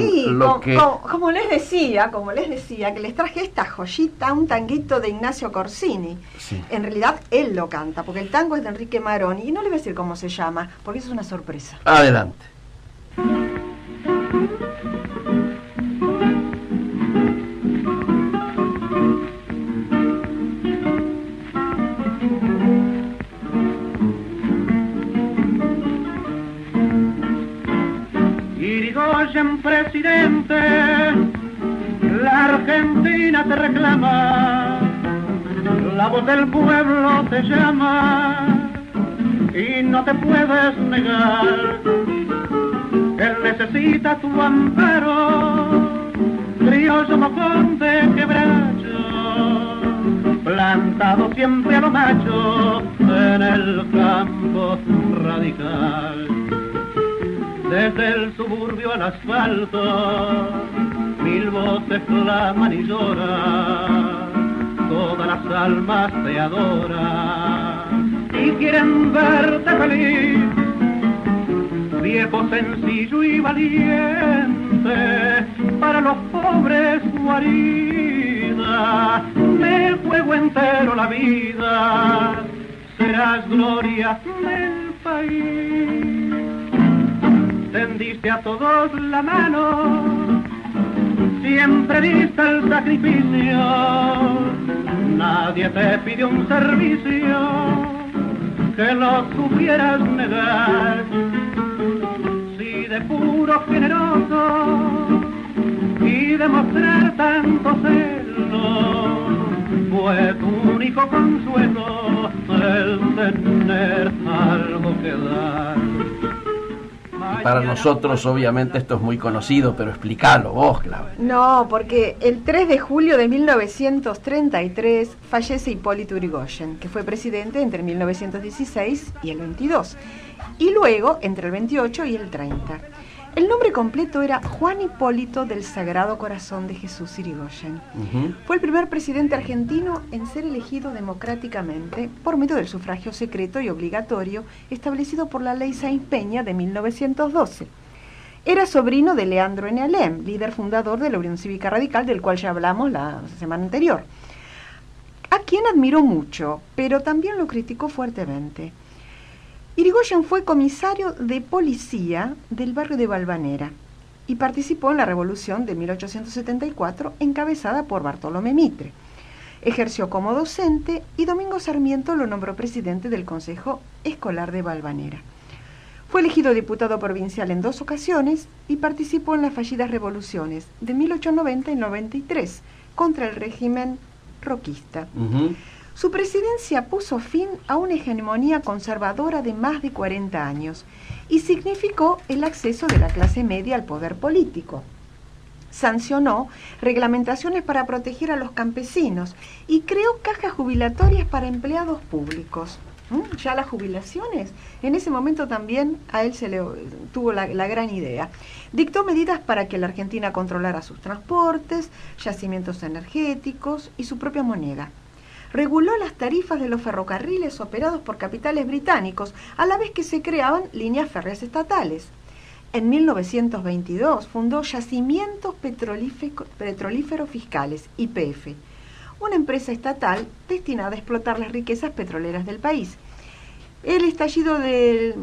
como les decía, que les traje esta joyita, un tanguito de Ignacio Corsini. Sí. En realidad él lo canta, porque el tango es de Enrique Maroni, y no le voy a decir cómo se llama, porque eso es una sorpresa. Adelante. Irigoyen, presidente, la Argentina te reclama, la voz del pueblo te llama y no te puedes negar. Él necesita tu amparo, criollo mojón de quebracho, plantado siempre a lo macho en el campo radical. Desde el suburbio al asfalto, 1000 voces claman y lloran, todas las almas te adoran y quieren verte feliz, viejo sencillo y valiente, para los pobres guarida, me juego entero la vida, serás gloria del país. Tendiste a todos la mano, siempre diste el sacrificio, nadie te pidió un servicio que lo supieras negar. Si de puro generoso y demostrar tanto celo fue tu único consuelo el tener algo que dar. para nosotros obviamente esto es muy conocido, pero explícalo vos, Claudia. No, porque el 3 de julio de 1933 fallece Hipólito Yrigoyen, que fue presidente entre 1916 y el 22, y luego entre el 28 y el 30. El nombre completo era Juan Hipólito del Sagrado Corazón de Jesús Yrigoyen. Fue el primer presidente argentino en ser elegido democráticamente por medio del sufragio secreto y obligatorio establecido por la Ley Sáenz-Peña de 1912. Era sobrino de Leandro N. Alem, líder fundador de la Unión Cívica Radical, del cual ya hablamos la semana anterior, a quien admiró mucho, pero también lo criticó fuertemente. Yrigoyen fue comisario de policía del barrio de Valvanera y participó en la revolución de 1874 encabezada por Bartolomé Mitre. Ejerció como docente y Domingo Sarmiento lo nombró presidente del Consejo Escolar de Valvanera. Fue elegido diputado provincial en 2 ocasiones y participó en las fallidas revoluciones de 1890 y 93 contra el régimen roquista. Su presidencia puso fin a una hegemonía conservadora de más de 40 años y significó el acceso de la clase media al poder político. Sancionó reglamentaciones para proteger a los campesinos y creó cajas jubilatorias para empleados públicos. Ya las jubilaciones, en ese momento también a él se le tuvo la gran idea. Dictó medidas para que la Argentina controlara sus transportes, yacimientos energéticos y su propia moneda. Reguló las tarifas de los ferrocarriles operados por capitales británicos, a la vez que se creaban líneas férreas estatales. En 1922 fundó Yacimientos Petrolíferos Fiscales, YPF, una empresa estatal destinada a explotar las riquezas petroleras del país. El estallido de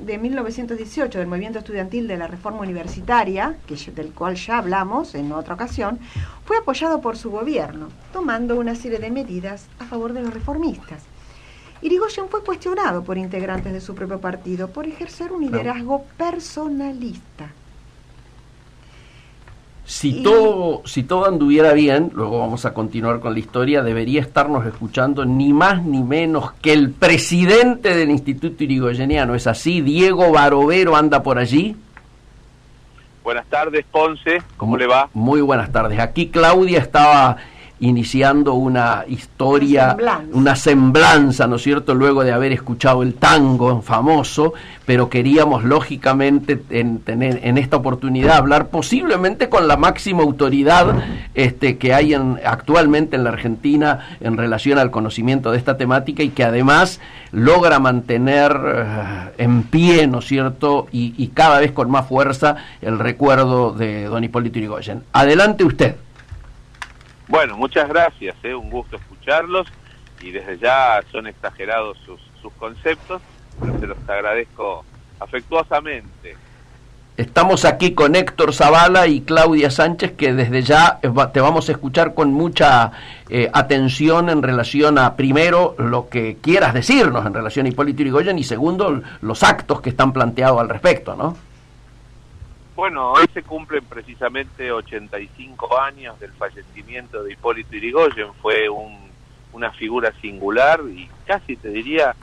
1918 del movimiento estudiantil de la reforma universitaria, del cual ya hablamos en otra ocasión, fue apoyado por su gobierno, tomando una serie de medidas a favor de los reformistas. Yrigoyen fue cuestionado por integrantes de su propio partido por ejercer un liderazgo personalista. Si todo anduviera bien, luego vamos a continuar con la historia, debería estarnos escuchando ni más ni menos que el presidente del Instituto Yrigoyeniano. ¿Es así? Diego Barovero anda por allí. Buenas tardes, Ponce. ¿Cómo le va? Muy buenas tardes. Aquí Claudia estaba iniciando una historia, una semblanza, ¿no es cierto?, luego de haber escuchado el tango famoso, pero queríamos lógicamente en esta oportunidad hablar posiblemente con la máxima autoridad que hay actualmente en la Argentina en relación al conocimiento de esta temática y que además logra mantener en pie, ¿no es cierto?, y cada vez con más fuerza el recuerdo de don Hipólito Yrigoyen. Adelante usted. Bueno, muchas gracias, un gusto escucharlos y desde ya son exagerados sus conceptos, pero se los agradezco afectuosamente. Estamos aquí con Héctor Zavala y Claudia Sánchez, que desde ya te vamos a escuchar con mucha atención en relación a, primero, lo que quieras decirnos en relación a Hipólito Yrigoyen y segundo, los actos que están planteados al respecto, ¿no? Bueno, hoy se cumplen precisamente 85 años del fallecimiento de Hipólito Yrigoyen. Fue una figura singular y casi te diría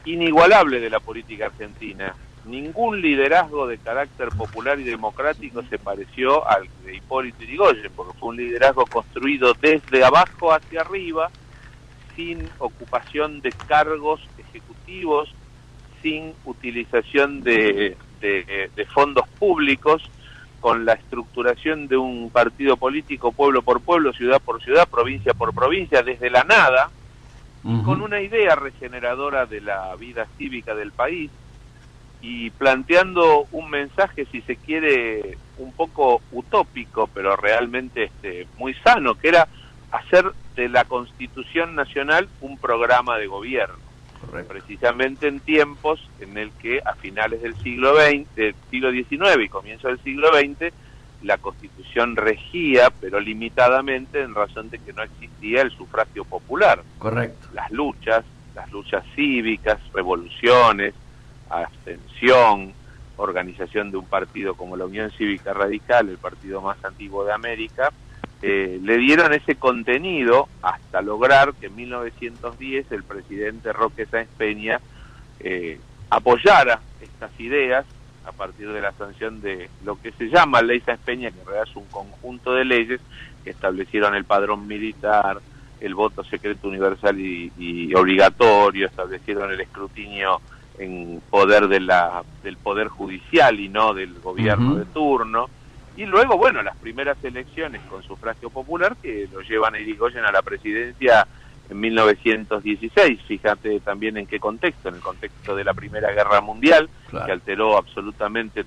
inigualable de la política argentina. Ningún liderazgo de carácter popular y democrático se pareció al de Hipólito Yrigoyen, porque fue un liderazgo construido desde abajo hacia arriba, sin ocupación de cargos ejecutivos, sin utilización de fondos públicos, con la estructuración de un partido político pueblo por pueblo, ciudad por ciudad, provincia por provincia, desde la nada, con una idea regeneradora de la vida cívica del país y planteando un mensaje, si se quiere, un poco utópico, pero realmente muy sano, que era hacer de la Constitución Nacional un programa de gobierno. Correcto. Precisamente en tiempos en el que a finales del siglo XIX y comienzo del siglo XX la Constitución regía, pero limitadamente en razón de que no existía el sufragio popular. Correcto. Las luchas cívicas, revoluciones, abstención, organización de un partido como la Unión Cívica Radical, el partido más antiguo de América, le dieron ese contenido hasta lograr que en 1910 el presidente Roque Sáenz Peña apoyara estas ideas a partir de la sanción de lo que se llama Ley Sáenz Peña, que en realidad es un conjunto de leyes que establecieron el padrón militar, el voto secreto universal y obligatorio, establecieron el escrutinio en poder del poder judicial y no del gobierno de turno, y luego, bueno, las primeras elecciones con sufragio popular que lo llevan a Irigoyen a la presidencia en 1916. Fíjate también en qué contexto, en el contexto de la Primera Guerra Mundial, claro, que alteró absolutamente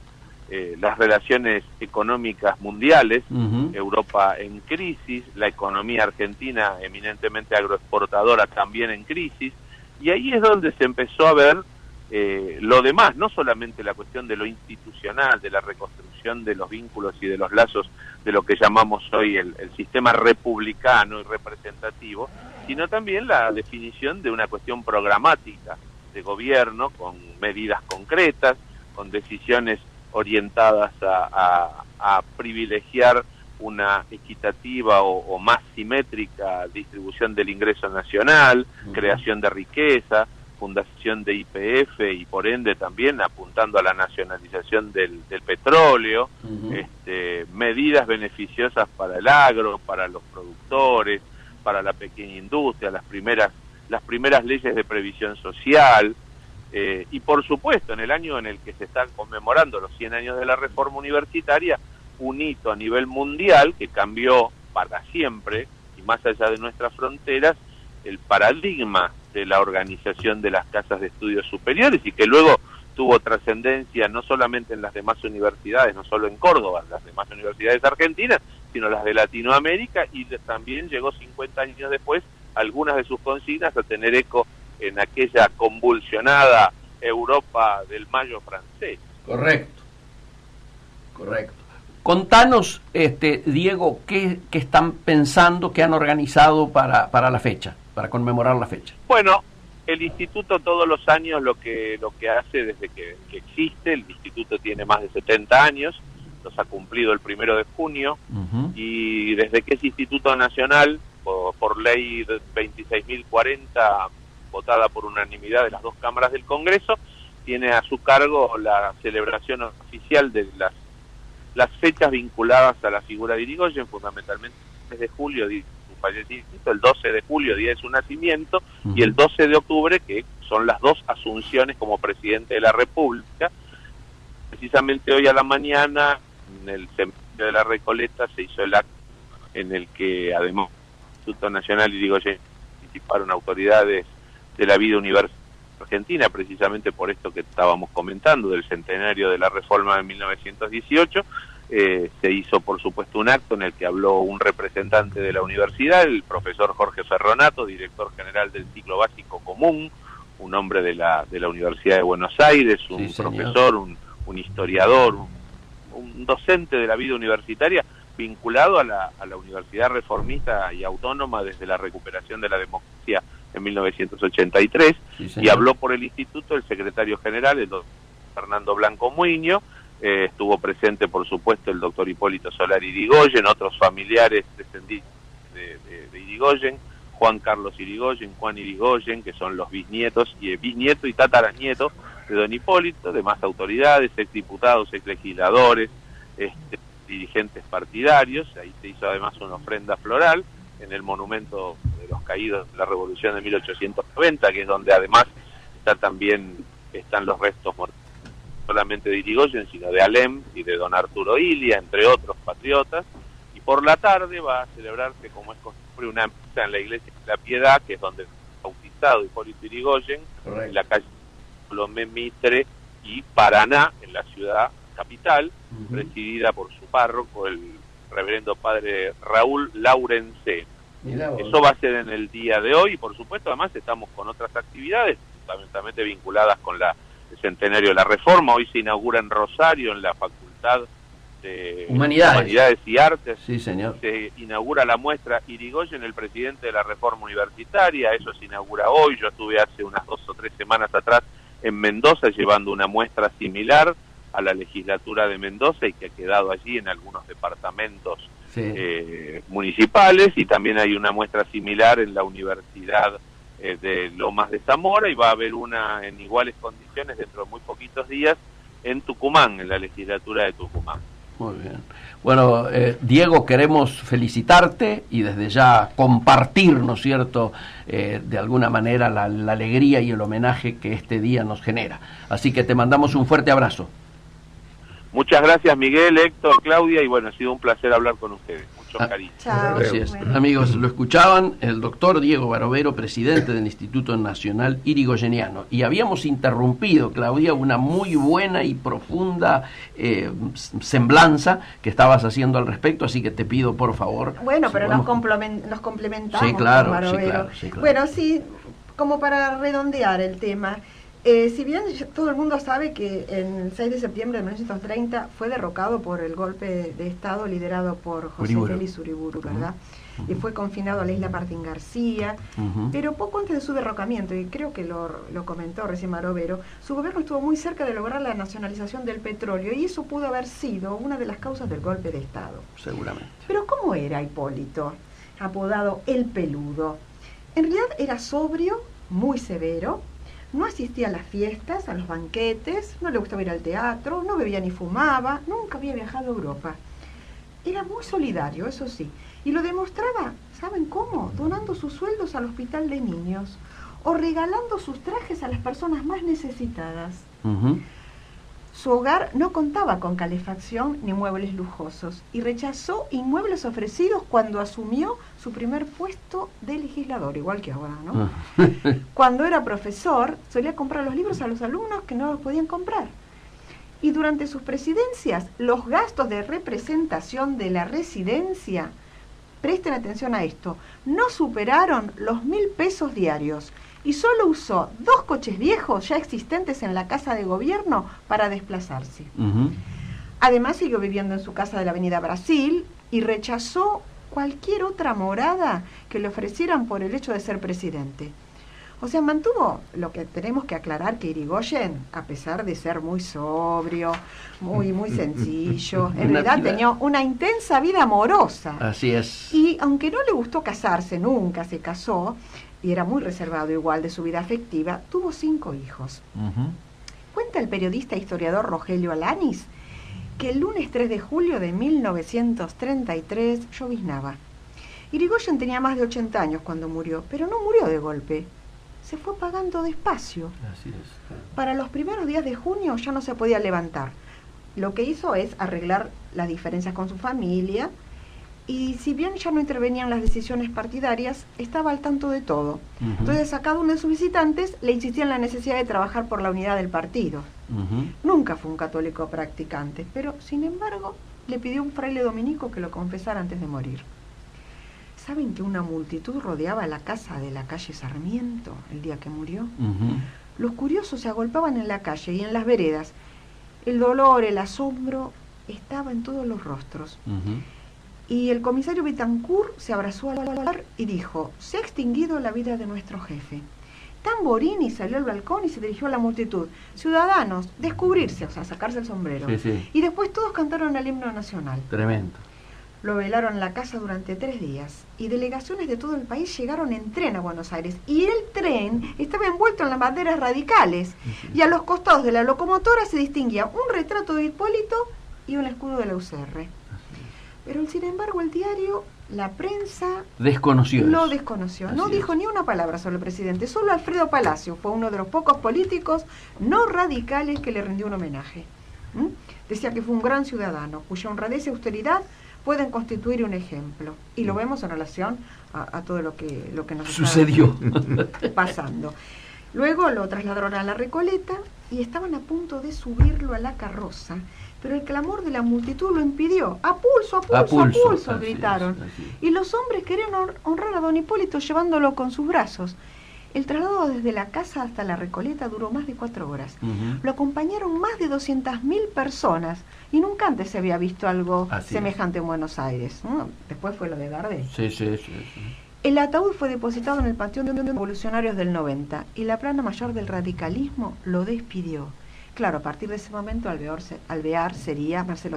las relaciones económicas mundiales, Europa en crisis, la economía argentina eminentemente agroexportadora también en crisis, y ahí es donde se empezó a ver lo demás, no solamente la cuestión de lo institucional, de la reconstrucción de los vínculos y de los lazos de lo que llamamos hoy el sistema republicano y representativo, sino también la definición de una cuestión programática de gobierno con medidas concretas, con decisiones orientadas a privilegiar una equitativa o más simétrica distribución del ingreso nacional, creación de riqueza, fundación de YPF y por ende también apuntando a la nacionalización del petróleo, medidas beneficiosas para el agro, para los productores, para la pequeña industria, las primeras leyes de previsión social, y por supuesto en el año en el que se están conmemorando los 100 años de la reforma universitaria, un hito a nivel mundial que cambió para siempre y más allá de nuestras fronteras el paradigma de la organización de las casas de estudios superiores y que luego tuvo trascendencia no solamente en las demás universidades, no solo en Córdoba, las demás universidades argentinas, sino las de Latinoamérica, y también llegó 50 años después algunas de sus consignas a tener eco en aquella convulsionada Europa del Mayo francés. Correcto. Contanos, Diego, ¿qué están pensando, qué han organizado para la fecha, para conmemorar la fecha? Bueno, el instituto todos los años lo que hace desde que existe, el instituto tiene más de 70 años, los ha cumplido el 1 de junio, y desde que es Instituto Nacional, por ley 26.040, votada por unanimidad de las dos cámaras del Congreso, tiene a su cargo la celebración oficial de las fechas vinculadas a la figura de Irigoyen, fundamentalmente el 3 de julio, su fallecimiento, el 12 de julio, día de su nacimiento, y el 12 de octubre, que son las dos asunciones como presidente de la República. Precisamente hoy a la mañana, en el cementerio de la Recoleta, se hizo el acto en el que, además del Instituto Nacional Irigoyen, participaron autoridades de la vida universal argentina, precisamente por esto que estábamos comentando, del centenario de la reforma de 1918, se hizo por supuesto un acto en el que habló un representante de la universidad, el profesor Jorge Ferronato, director general del ciclo básico común, un hombre de la Universidad de Buenos Aires, un profesor, un historiador, un docente de la vida universitaria vinculado a la Universidad Reformista y Autónoma desde la recuperación de la democracia en 1983, y habló por el instituto el secretario general, el doctor Fernando Blanco Muiño, estuvo presente por supuesto el doctor Hipólito Solari Irigoyen, otros familiares descendientes de Irigoyen, Juan Carlos Irigoyen, Juan Irigoyen, que son los bisnietos y bisnieto y tataranieto de don Hipólito, demás autoridades, exdiputados, exlegisladores, dirigentes partidarios. Ahí se hizo además una ofrenda floral en el monumento de los caídos de la Revolución de 1890, que es donde además están los restos mortales, no solamente de Irigoyen, sino de Alem y de don Arturo Ilia, entre otros patriotas. Y por la tarde va a celebrarse, como es costumbre, una misa en la iglesia de la Piedad, que es donde fue bautizado Hipólito Irigoyen, en la calle Lomé Mitre y Paraná, en la ciudad capital, presidida por su párroco, el reverendo padre Raúl Laurenceno. Eso va a ser en el día de hoy, y por supuesto además estamos con otras actividades fundamentalmente vinculadas con el centenario de la Reforma. Hoy se inaugura en Rosario, en la Facultad de Humanidades y Artes, se inaugura la muestra Irigoyen, el presidente de la Reforma Universitaria. Eso se inaugura hoy. Yo estuve hace unas 2 o 3 semanas atrás en Mendoza llevando una muestra similar a la legislatura de Mendoza y que ha quedado allí en algunos departamentos municipales, y también hay una muestra similar en la Universidad de Lomas de Zamora, y va a haber una en iguales condiciones dentro de muy poquitos días en Tucumán, en la legislatura de Tucumán. Muy bien. Bueno, Diego, queremos felicitarte y desde ya compartir, ¿no es cierto?, de alguna manera la alegría y el homenaje que este día nos genera. Así que te mandamos un fuerte abrazo. Muchas gracias, Miguel, Héctor, Claudia, y bueno, ha sido un placer hablar con ustedes. Mucho cariño. Así es. Amigos, lo escuchaban el doctor Diego Barovero, presidente del Instituto Nacional Irigoyeniano. Y habíamos interrumpido, Claudia, una muy buena y profunda semblanza que estabas haciendo al respecto, así que te pido, por favor... Bueno, pero nos complementamos, sí, claro, con Barovero. Sí, claro. Bueno, sí, como para redondear el tema... si bien todo el mundo sabe que el 6 de septiembre de 1930 fue derrocado por el golpe de Estado liderado por José Félix Uriburu, ¿verdad? Y fue confinado a la isla Martín García, pero poco antes de su derrocamiento, y creo que lo comentó recién Barovero, su gobierno estuvo muy cerca de lograr la nacionalización del petróleo, y eso pudo haber sido una de las causas del golpe de Estado. Seguramente. Pero ¿cómo era Hipólito, apodado El Peludo? En realidad era sobrio, muy severo. No asistía a las fiestas, a los banquetes, no le gustaba ir al teatro, no bebía ni fumaba, nunca había viajado a Europa. Era muy solidario, eso sí, y lo demostraba, ¿saben cómo? Donando sus sueldos al hospital de niños o regalando sus trajes a las personas más necesitadas. Su hogar no contaba con calefacción ni muebles lujosos y rechazó inmuebles ofrecidos cuando asumió su primer puesto de legislador, igual que ahora, ¿no? Cuando era profesor, solía comprar los libros a los alumnos que no los podían comprar. Y durante sus presidencias, los gastos de representación de la residencia, presten atención a esto, no superaron los 1.000 pesos diarios. Y solo usó 2 coches viejos ya existentes en la casa de gobierno para desplazarse. Además siguió viviendo en su casa de la Avenida Brasil y rechazó cualquier otra morada que le ofrecieran por el hecho de ser presidente. O sea, mantuvo lo que tenemos que aclarar, que Irigoyen, a pesar de ser muy sobrio, muy sencillo, en realidad tenía una intensa vida amorosa. Así es. Y aunque no le gustó casarse, nunca se casó, y era muy reservado igual de su vida afectiva, tuvo 5 hijos. Cuenta el periodista e historiador Rogelio Alanis que el lunes 3 de julio de 1933 lloviznaba. Irigoyen tenía más de 80 años cuando murió, pero no murió de golpe. Se fue apagando despacio. Así es. Para los primeros días de junio ya no se podía levantar. Lo que hizo es arreglar las diferencias con su familia, y si bien ya no intervenían las decisiones partidarias, estaba al tanto de todo. Entonces a cada uno de sus visitantes le insistía en la necesidad de trabajar por la unidad del partido. Nunca fue un católico practicante, pero sin embargo le pidió a un fraile dominico que lo confesara antes de morir. ¿Saben que una multitud rodeaba la casa de la calle Sarmiento el día que murió? Los curiosos se agolpaban en la calle y en las veredas. El dolor, el asombro estaba en todos los rostros. Y el comisario Betancourt se abrazó al bar y dijo: se ha extinguido la vida de nuestro jefe. Tamborini salió al balcón y se dirigió a la multitud: ciudadanos, descubrirse, o sea, sacarse el sombrero. Y después todos cantaron el himno nacional. Tremendo. Lo velaron en la casa durante 3 días y delegaciones de todo el país llegaron en tren a Buenos Aires, y el tren estaba envuelto en las banderas radicales, y a los costados de la locomotora se distinguía un retrato de Hipólito y un escudo de la UCR. Pero sin embargo el diario, la prensa... Lo desconoció. No dijo ni una palabra sobre el presidente. Solo Alfredo Palacio fue uno de los pocos políticos no radicales que le rindió un homenaje. Decía que fue un gran ciudadano, cuya honradez y austeridad pueden constituir un ejemplo. Y lo vemos en relación a todo lo que nos sucedió pasando. Luego lo trasladaron a la Recoleta y estaban a punto de subirlo a la carroza, pero el clamor de la multitud lo impidió. ¡A pulso, a pulso! Gritaron. Y los hombres querían honrar a don Hipólito llevándolo con sus brazos. El traslado desde la casa hasta la Recoleta duró más de 4 horas. Lo acompañaron más de 200.000 personas y nunca antes se había visto algo semejante en Buenos Aires. Después fue lo de Gardel. Sí. El ataúd fue depositado en el Panteón de los Revolucionarios del 90 y la plana mayor del radicalismo lo despidió. Claro, a partir de ese momento Marcelo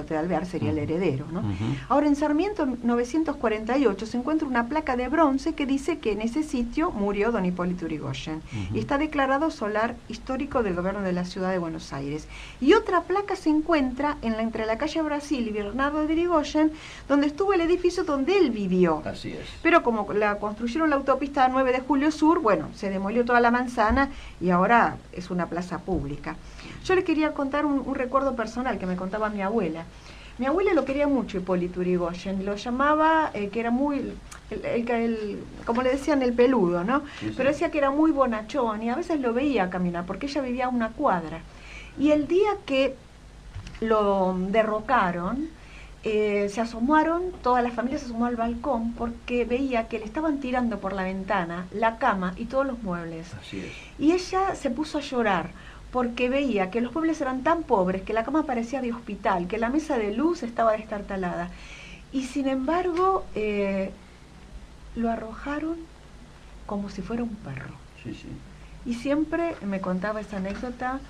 T. Alvear sería el heredero, ¿no? Ahora, en Sarmiento 948 se encuentra una placa de bronce que dice que en ese sitio murió don Hipólito Yrigoyen y está declarado solar histórico del gobierno de la ciudad de Buenos Aires. Y otra placa se encuentra entre la calle Brasil y Bernardo de Irigoyen, donde estuvo el edificio donde él vivió. Así es. Pero como construyeron la autopista 9 de Julio Sur, bueno, se demolió toda la manzana y ahora es una plaza pública. Yo le quería contar un recuerdo personal que me contaba mi abuela. Mi abuela lo quería mucho, Hipólito Yrigoyen, lo llamaba, que era muy, como le decían, el peludo, ¿no? Sí. Pero decía que era muy bonachón y a veces lo veía caminar, porque ella vivía a una cuadra. Y el día que lo derrocaron, se asomaron, toda la familia se asomó al balcón porque veía que le estaban tirando por la ventana la cama y todos los muebles. Así es. Y ella se puso a llorar porque veía que los pueblos eran tan pobres, que la cama parecía de hospital, que la mesa de luz estaba destartalada. Y sin embargo, lo arrojaron como si fuera un perro. Sí, sí. Y siempre me contaba esa anécdota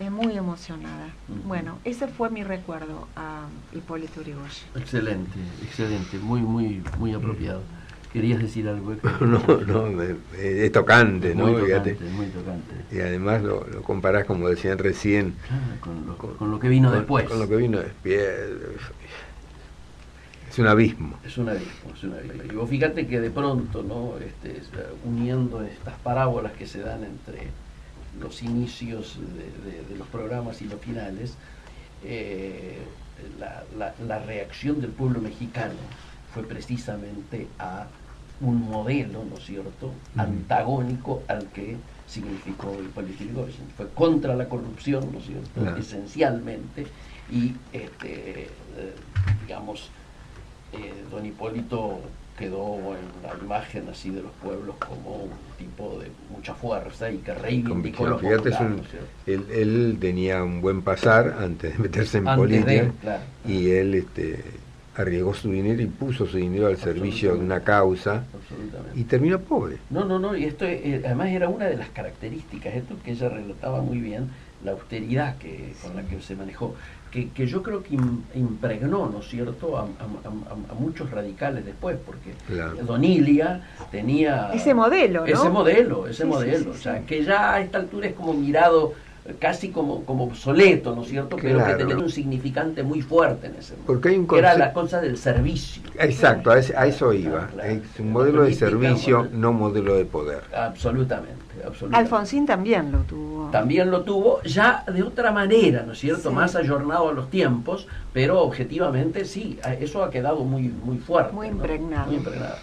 muy emocionada. Bueno, ese fue mi recuerdo a Hipólito Yrigoyen. Excelente, excelente, muy apropiado. ¿Querías decir algo? No, es tocante, ¿no? Muy tocante. Y además lo comparás, como decían recién, con lo que vino después. Con lo que vino después. Es un abismo. Es un abismo. Y vos fíjate que de pronto, ¿no? Uniendo estas parábolas que se dan entre los inicios de los programas y los finales, la reacción del pueblo mexicano fue precisamente a un modelo, ¿no es cierto?, antagónico al que significó Hipólito Yrigoyen. Fue contra la corrupción, ¿no es cierto?, esencialmente, y don Hipólito quedó en la imagen así de los pueblos como un tipo de mucha fuerza y que reivindicó lo popular, él tenía un buen pasar antes de meterse en política, y él arriesgó su dinero y puso su dinero al servicio de una causa y terminó pobre. No, y esto además era una de las características, esto que ella relataba muy bien, la austeridad con la que se manejó, que yo creo que impregnó, ¿no es cierto?, a muchos radicales después, porque don Ilia tenía ese modelo, ¿no? Ese modelo, o sea, que ya a esta altura es como mirado casi como obsoleto, ¿no es cierto?, pero que tenía un significante muy fuerte en ese momento, porque hay que era la cosa del servicio. Exacto, a eso iba. Es un modelo de servicio, no modelo de poder. Absolutamente. Alfonsín también lo tuvo. También lo tuvo, ya de otra manera, ¿no es cierto?, más ayornado a los tiempos, pero objetivamente sí, eso ha quedado muy fuerte. Muy impregnado. Muy impregnado.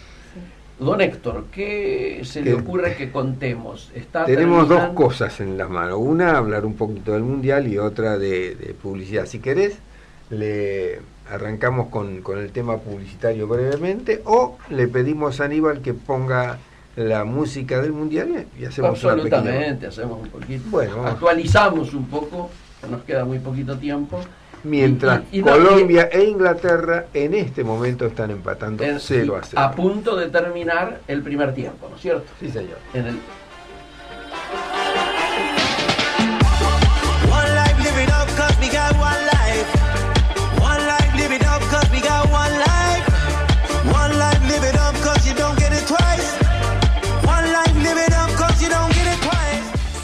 Don Héctor, ¿qué se le ocurre que contemos? Tenemos dos cosas en las manos. Una, hablar un poquito del Mundial, y otra de publicidad. Si querés, le arrancamos con el tema publicitario brevemente, o le pedimos a Aníbal que ponga la música del Mundial y hacemos absolutamente, hacemos un poquito. Bueno, actualizamos un poco, nos queda muy poquito tiempo. Mientras Colombia e Inglaterra en este momento están empatando 0-0. A punto de terminar el primer tiempo, ¿no es cierto? Sí, señor.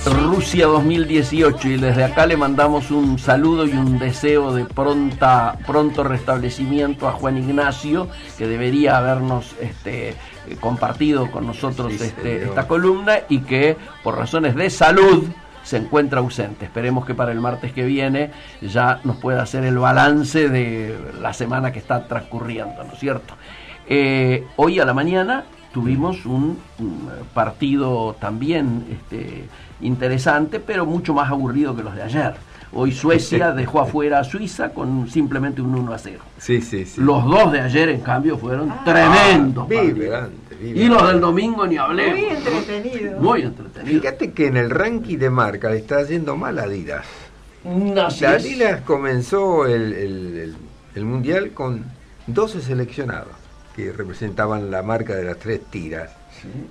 Rusia 2018, y desde acá le mandamos un saludo y un deseo de pronto restablecimiento a Juan Ignacio, que debería habernos compartido con nosotros esta columna, y que por razones de salud se encuentra ausente. Esperemos que para el martes que viene ya nos pueda hacer el balance de la semana que está transcurriendo, ¿no es cierto? Hoy a la mañana tuvimos un partido también interesante, pero mucho más aburrido que los de ayer. Hoy Suecia dejó afuera a Suiza con simplemente un 1-0. Sí. Los dos de ayer, en cambio, fueron tremendos. Y los del domingo ni hablemos. Muy entretenido. Fíjate que en el ranking de marca le está yendo mal a Adidas. Adidas comenzó el Mundial con 12 seleccionados que representaban la marca de las 3 tiras.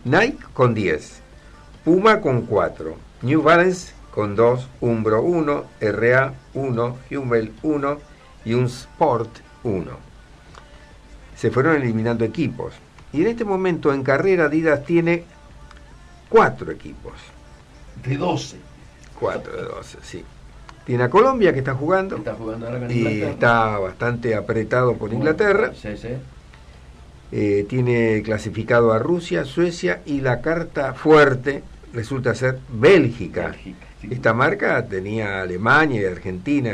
Nike con 10, Puma con 4, New Balance con 2, Umbro 1, RA 1, Hummel 1 y un Sport 1. Se fueron eliminando equipos. Y en este momento en carrera Adidas tiene 4 equipos. De 12. 4 de 12, sí. Tiene a Colombia que está jugando. Ahora con y Inglaterra. está bastante apretado por Inglaterra. Sí. Tiene clasificado a Rusia, Suecia y la carta fuerte resulta ser Bélgica. Esta marca tenía a Alemania y Argentina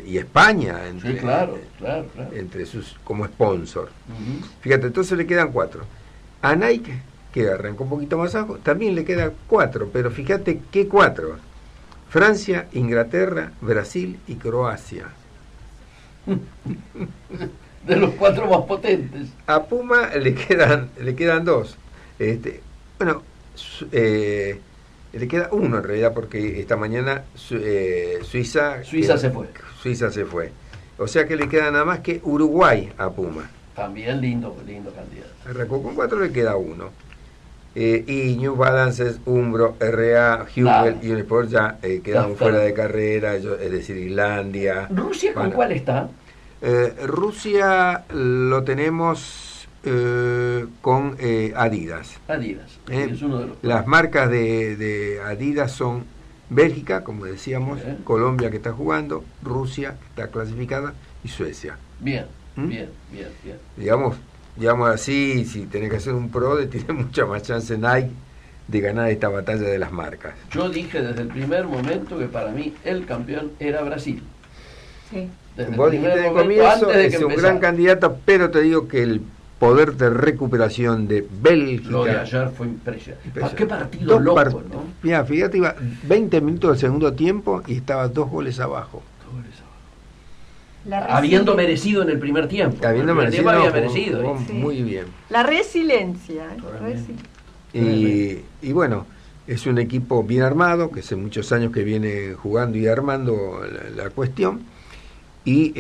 y España entre sus como sponsor. Fíjate, entonces le quedan 4. A Nike, que arrancó un poquito más abajo, también le quedan 4, pero fíjate qué 4. Francia, Inglaterra, Brasil y Croacia. De los 4 más potentes. A Puma le quedan 2. Le queda 1 en realidad, porque esta mañana Suiza se fue. O sea que le queda nada más que Uruguay a Puma. También lindo candidato. Arrancó con 4, le queda 1. Y New Balance, Umbro, RA, Hummel y Unisport ya quedaron fuera de carrera, es decir, Islandia. ¿Rusia con cuál está? Rusia lo tenemos con Adidas. Es uno de los... Las marcas de Adidas son Bélgica, como decíamos, Colombia que está jugando, Rusia que está clasificada y Suecia. Bien. Digamos así, si tenés que hacer un pro, tiene mucha más chance Nike de ganar esta batalla de las marcas. Yo dije desde el primer momento que para mí el campeón era Brasil. Sí. Vos dijiste de comienzo, es un gran candidato, pero te digo que el poder de recuperación de Bélgica... Lo de ayer fue impresionante. ¿Qué partido loco, no? Mira, fíjate, iba 20 minutos del segundo tiempo y estaba 2 goles abajo. Habiendo merecido en el primer tiempo. Había merecido. Sí. Muy bien. La resiliencia. Y bueno, es un equipo bien armado, que hace muchos años que viene jugando y armando la cuestión. Y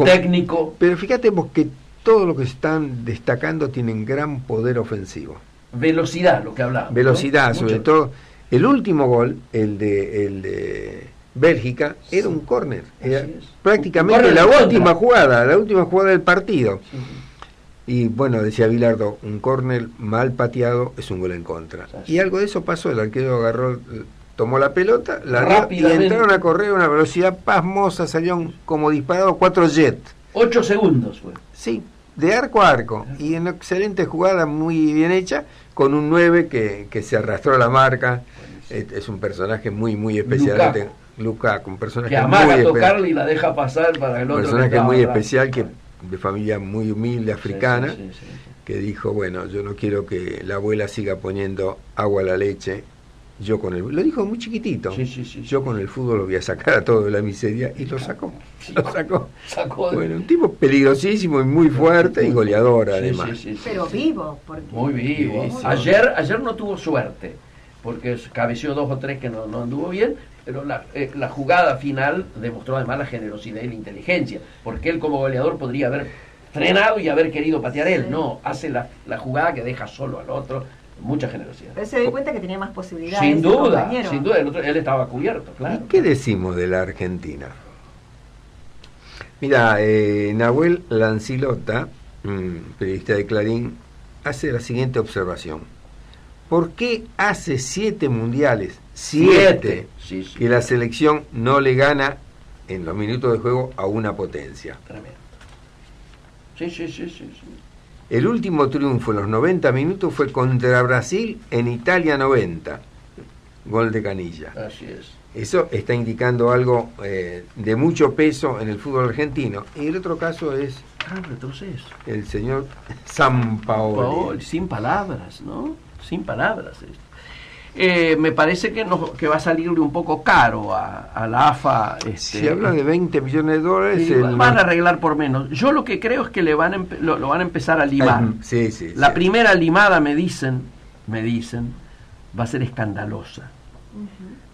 técnico. Pero fíjate vos que todo lo que están destacando tienen gran poder ofensivo. Velocidad, lo que hablábamos. Velocidad, ¿no? sobre todo. El último gol, el de Bélgica, era un córner. Era prácticamente la última jugada del partido. Sí. Y bueno, decía Bilardo, un córner mal pateado es un gol en contra. Y algo de eso pasó, el arquero agarró, tomó la pelota, la dio y entraron a correr a una velocidad pasmosa, salieron como disparados 4 jets. 8 segundos fue. Sí, de arco a arco. Y en una excelente jugada, muy bien hecha, con un 9 que se arrastró a la marca. Es un personaje muy especial. Lukaku, un personaje que amaga tocarle y la deja pasar para el otro. Un personaje muy especial, que de familia muy humilde africana, sí. que dijo, bueno, yo no quiero que la abuela siga poniendo agua a la leche. Lo dijo muy chiquitito. Yo con el fútbol lo voy a sacar a todo de la miseria, y lo sacó. Bueno, un tipo peligrosísimo y muy fuerte y goleador además. Pero vivo. Muy vivo. Sí. Ayer no tuvo suerte, porque cabeció 2 o 3 que no anduvo bien, pero la jugada final demostró además la generosidad y la inteligencia, porque él como goleador podría haber frenado y haber querido patear él. No, hace la jugada que deja solo al otro. Mucha generosidad. Pero se dio cuenta que tenía más posibilidades. Sin duda. Él estaba cubierto, claro. ¿Y qué decimos de la Argentina? Mira, Nahuel Lancilota, periodista de Clarín, hace la siguiente observación. ¿Por qué hace 7 mundiales, 7, que la selección no le gana en los minutos de juego a una potencia? Tremendo. Sí. El último triunfo en los 90 minutos fue contra Brasil en Italia 90. Gol de Canilla. Así es. Eso está indicando algo de mucho peso en el fútbol argentino. Y el otro caso es retroceso. El señor Sampaoli. Sin palabras, ¿no? Sin palabras. Me parece que va a salirle un poco caro a la AFA. Se habla de $20 millones. Van a arreglar por menos. Yo lo que creo es que lo van a empezar a limar. La primera limada, me dicen, va a ser escandalosa.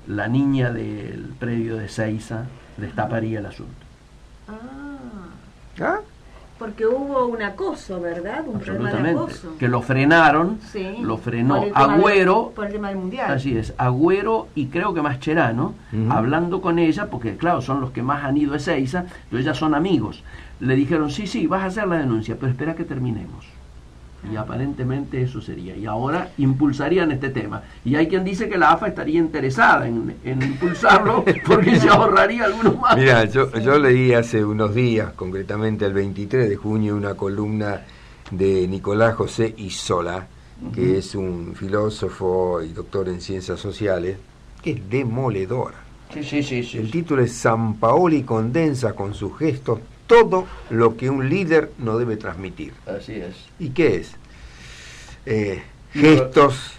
La niña del predio de Seiza destaparía el asunto. Porque hubo un acoso, ¿verdad? Un problema de acoso. Que lo frenaron, sí, lo frenó Agüero. Por el tema del Mundial. Así es, Agüero y creo que Mascherano, hablando con ella, porque claro, son los que más han ido a Ezeiza, pero ellas son amigos. Le dijeron, sí, vas a hacer la denuncia, pero espera que terminemos. Y aparentemente eso sería. Y ahora impulsarían este tema. Y hay quien dice que la AFA estaría interesada en impulsarlo porque se ahorraría algunos más. Mira, yo leí hace unos días, concretamente el 23 de junio, una columna de Nicolás José Isola, que es un filósofo y doctor en ciencias sociales, que es demoledora. Sí. El título es Sampaoli condensa con sus gestos todo lo que un líder no debe transmitir. Así es. ¿Y qué es? Gestos,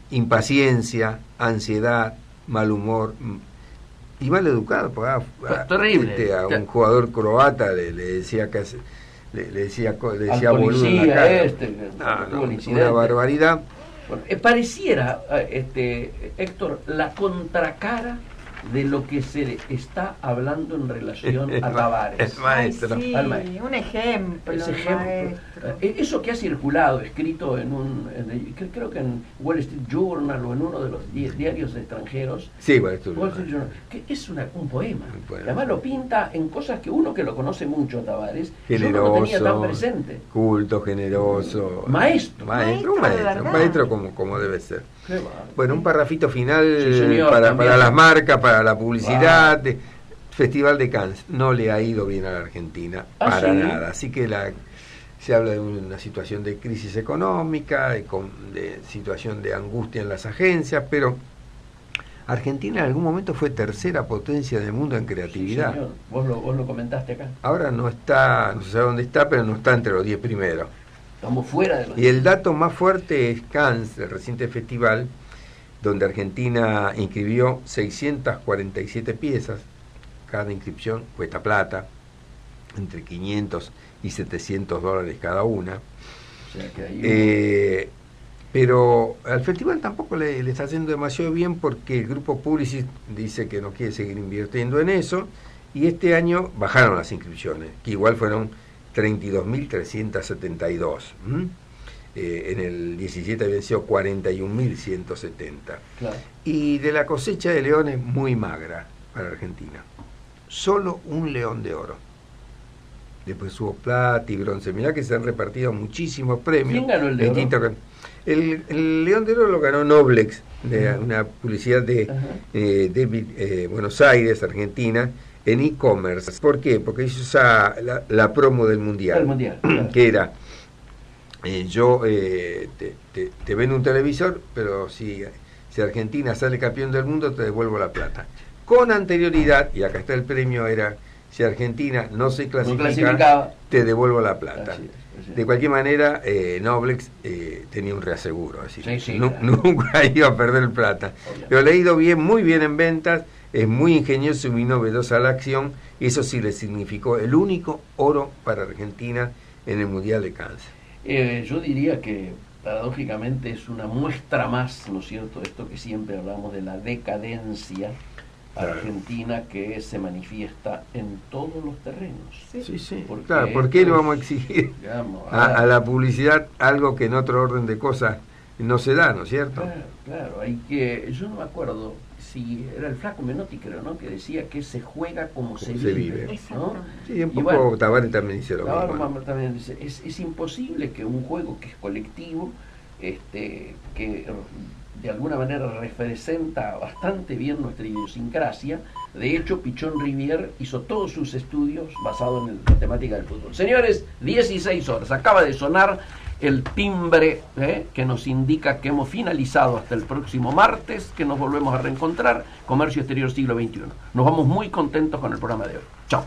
impaciencia, ansiedad, mal humor y mal educado. Terrible. A un jugador croata le decía boludo en la cara. Una barbaridad. Bueno, pareciera, Héctor, la contracara de lo que se está hablando en relación a Tavares. El maestro. Ay, sí, al maestro. Un ejemplo. Eso que ha circulado, escrito creo que en Wall Street Journal o en uno de los diarios extranjeros. Sí, Wall Street Journal. Que es un poema. Además lo pinta en cosas que uno que lo conoce mucho, Tavares, yo no lo tenía tan presente. Culto, generoso. Maestro Un maestro como debe ser. Bueno, un parrafito final señor, para las marcas, para la publicidad. Festival de Cannes no le ha ido bien a la Argentina para nada, así que se habla de una situación de crisis económica, de situación de angustia en las agencias, pero Argentina en algún momento fue tercera potencia del mundo en creatividad. Sí, señor. Vos lo comentaste acá. Ahora no se sabe dónde está, pero no está entre los 10 primeros. Estamos fuera de los... Y el dato más fuerte es Cannes, el reciente festival, donde Argentina inscribió 647 piezas. Cada inscripción cuesta plata, entre 500 y 700 dólares cada una. O sea que hay pero al festival tampoco le está haciendo demasiado bien porque el grupo Publicis dice que no quiere seguir invirtiendo en eso, y este año bajaron las inscripciones, que igual fueron 32.372. En el 17 habían sido 41.170. Claro. Y de la cosecha de leones muy magra para Argentina. Solo un león de oro. Después hubo plata y bronce. Mirá que se han repartido muchísimos premios. ¿Quién ganó el de oro? El león de oro lo ganó Noblex, de una publicidad de Buenos Aires, Argentina, en e-commerce. ¿Por qué? Porque hizo la promo del Mundial. El Mundial, claro. Que era, te vendo un televisor, pero si Argentina sale campeón del mundo, te devuelvo la plata. Con anterioridad, y acá está el premio, era, si Argentina no se clasifica, te devuelvo la plata. Así es. De cualquier manera, Noblex tenía un reaseguro, así claro. Nunca iba a perder plata. Lo he leído bien, muy bien en ventas, es muy ingenioso y muy novedosa la acción, y eso sí le significó el único oro para Argentina en el Mundial de Cannes. Yo diría que paradójicamente es una muestra más, ¿no es cierto?, esto que siempre hablamos de la decadencia argentina, que se manifiesta en todos los terrenos. Sí. Claro, ¿por qué le vamos a exigir a la publicidad algo que en otro orden de cosas no se da, ¿no es cierto? Claro, yo no me acuerdo si era el Flaco Menotti, creo, ¿no?, que decía que se juega como se vive. ¿No? Sí, un poco Tavares también dice lo mismo. También dice, es imposible que un juego que es colectivo, que de alguna manera representa bastante bien nuestra idiosincrasia. De hecho, Pichón Rivière hizo todos sus estudios basados en la temática del fútbol. Señores, 16 horas. Acaba de sonar el timbre que nos indica que hemos finalizado hasta el próximo martes, que nos volvemos a reencontrar. Comercio Exterior Siglo XXI. Nos vamos muy contentos con el programa de hoy. Chao.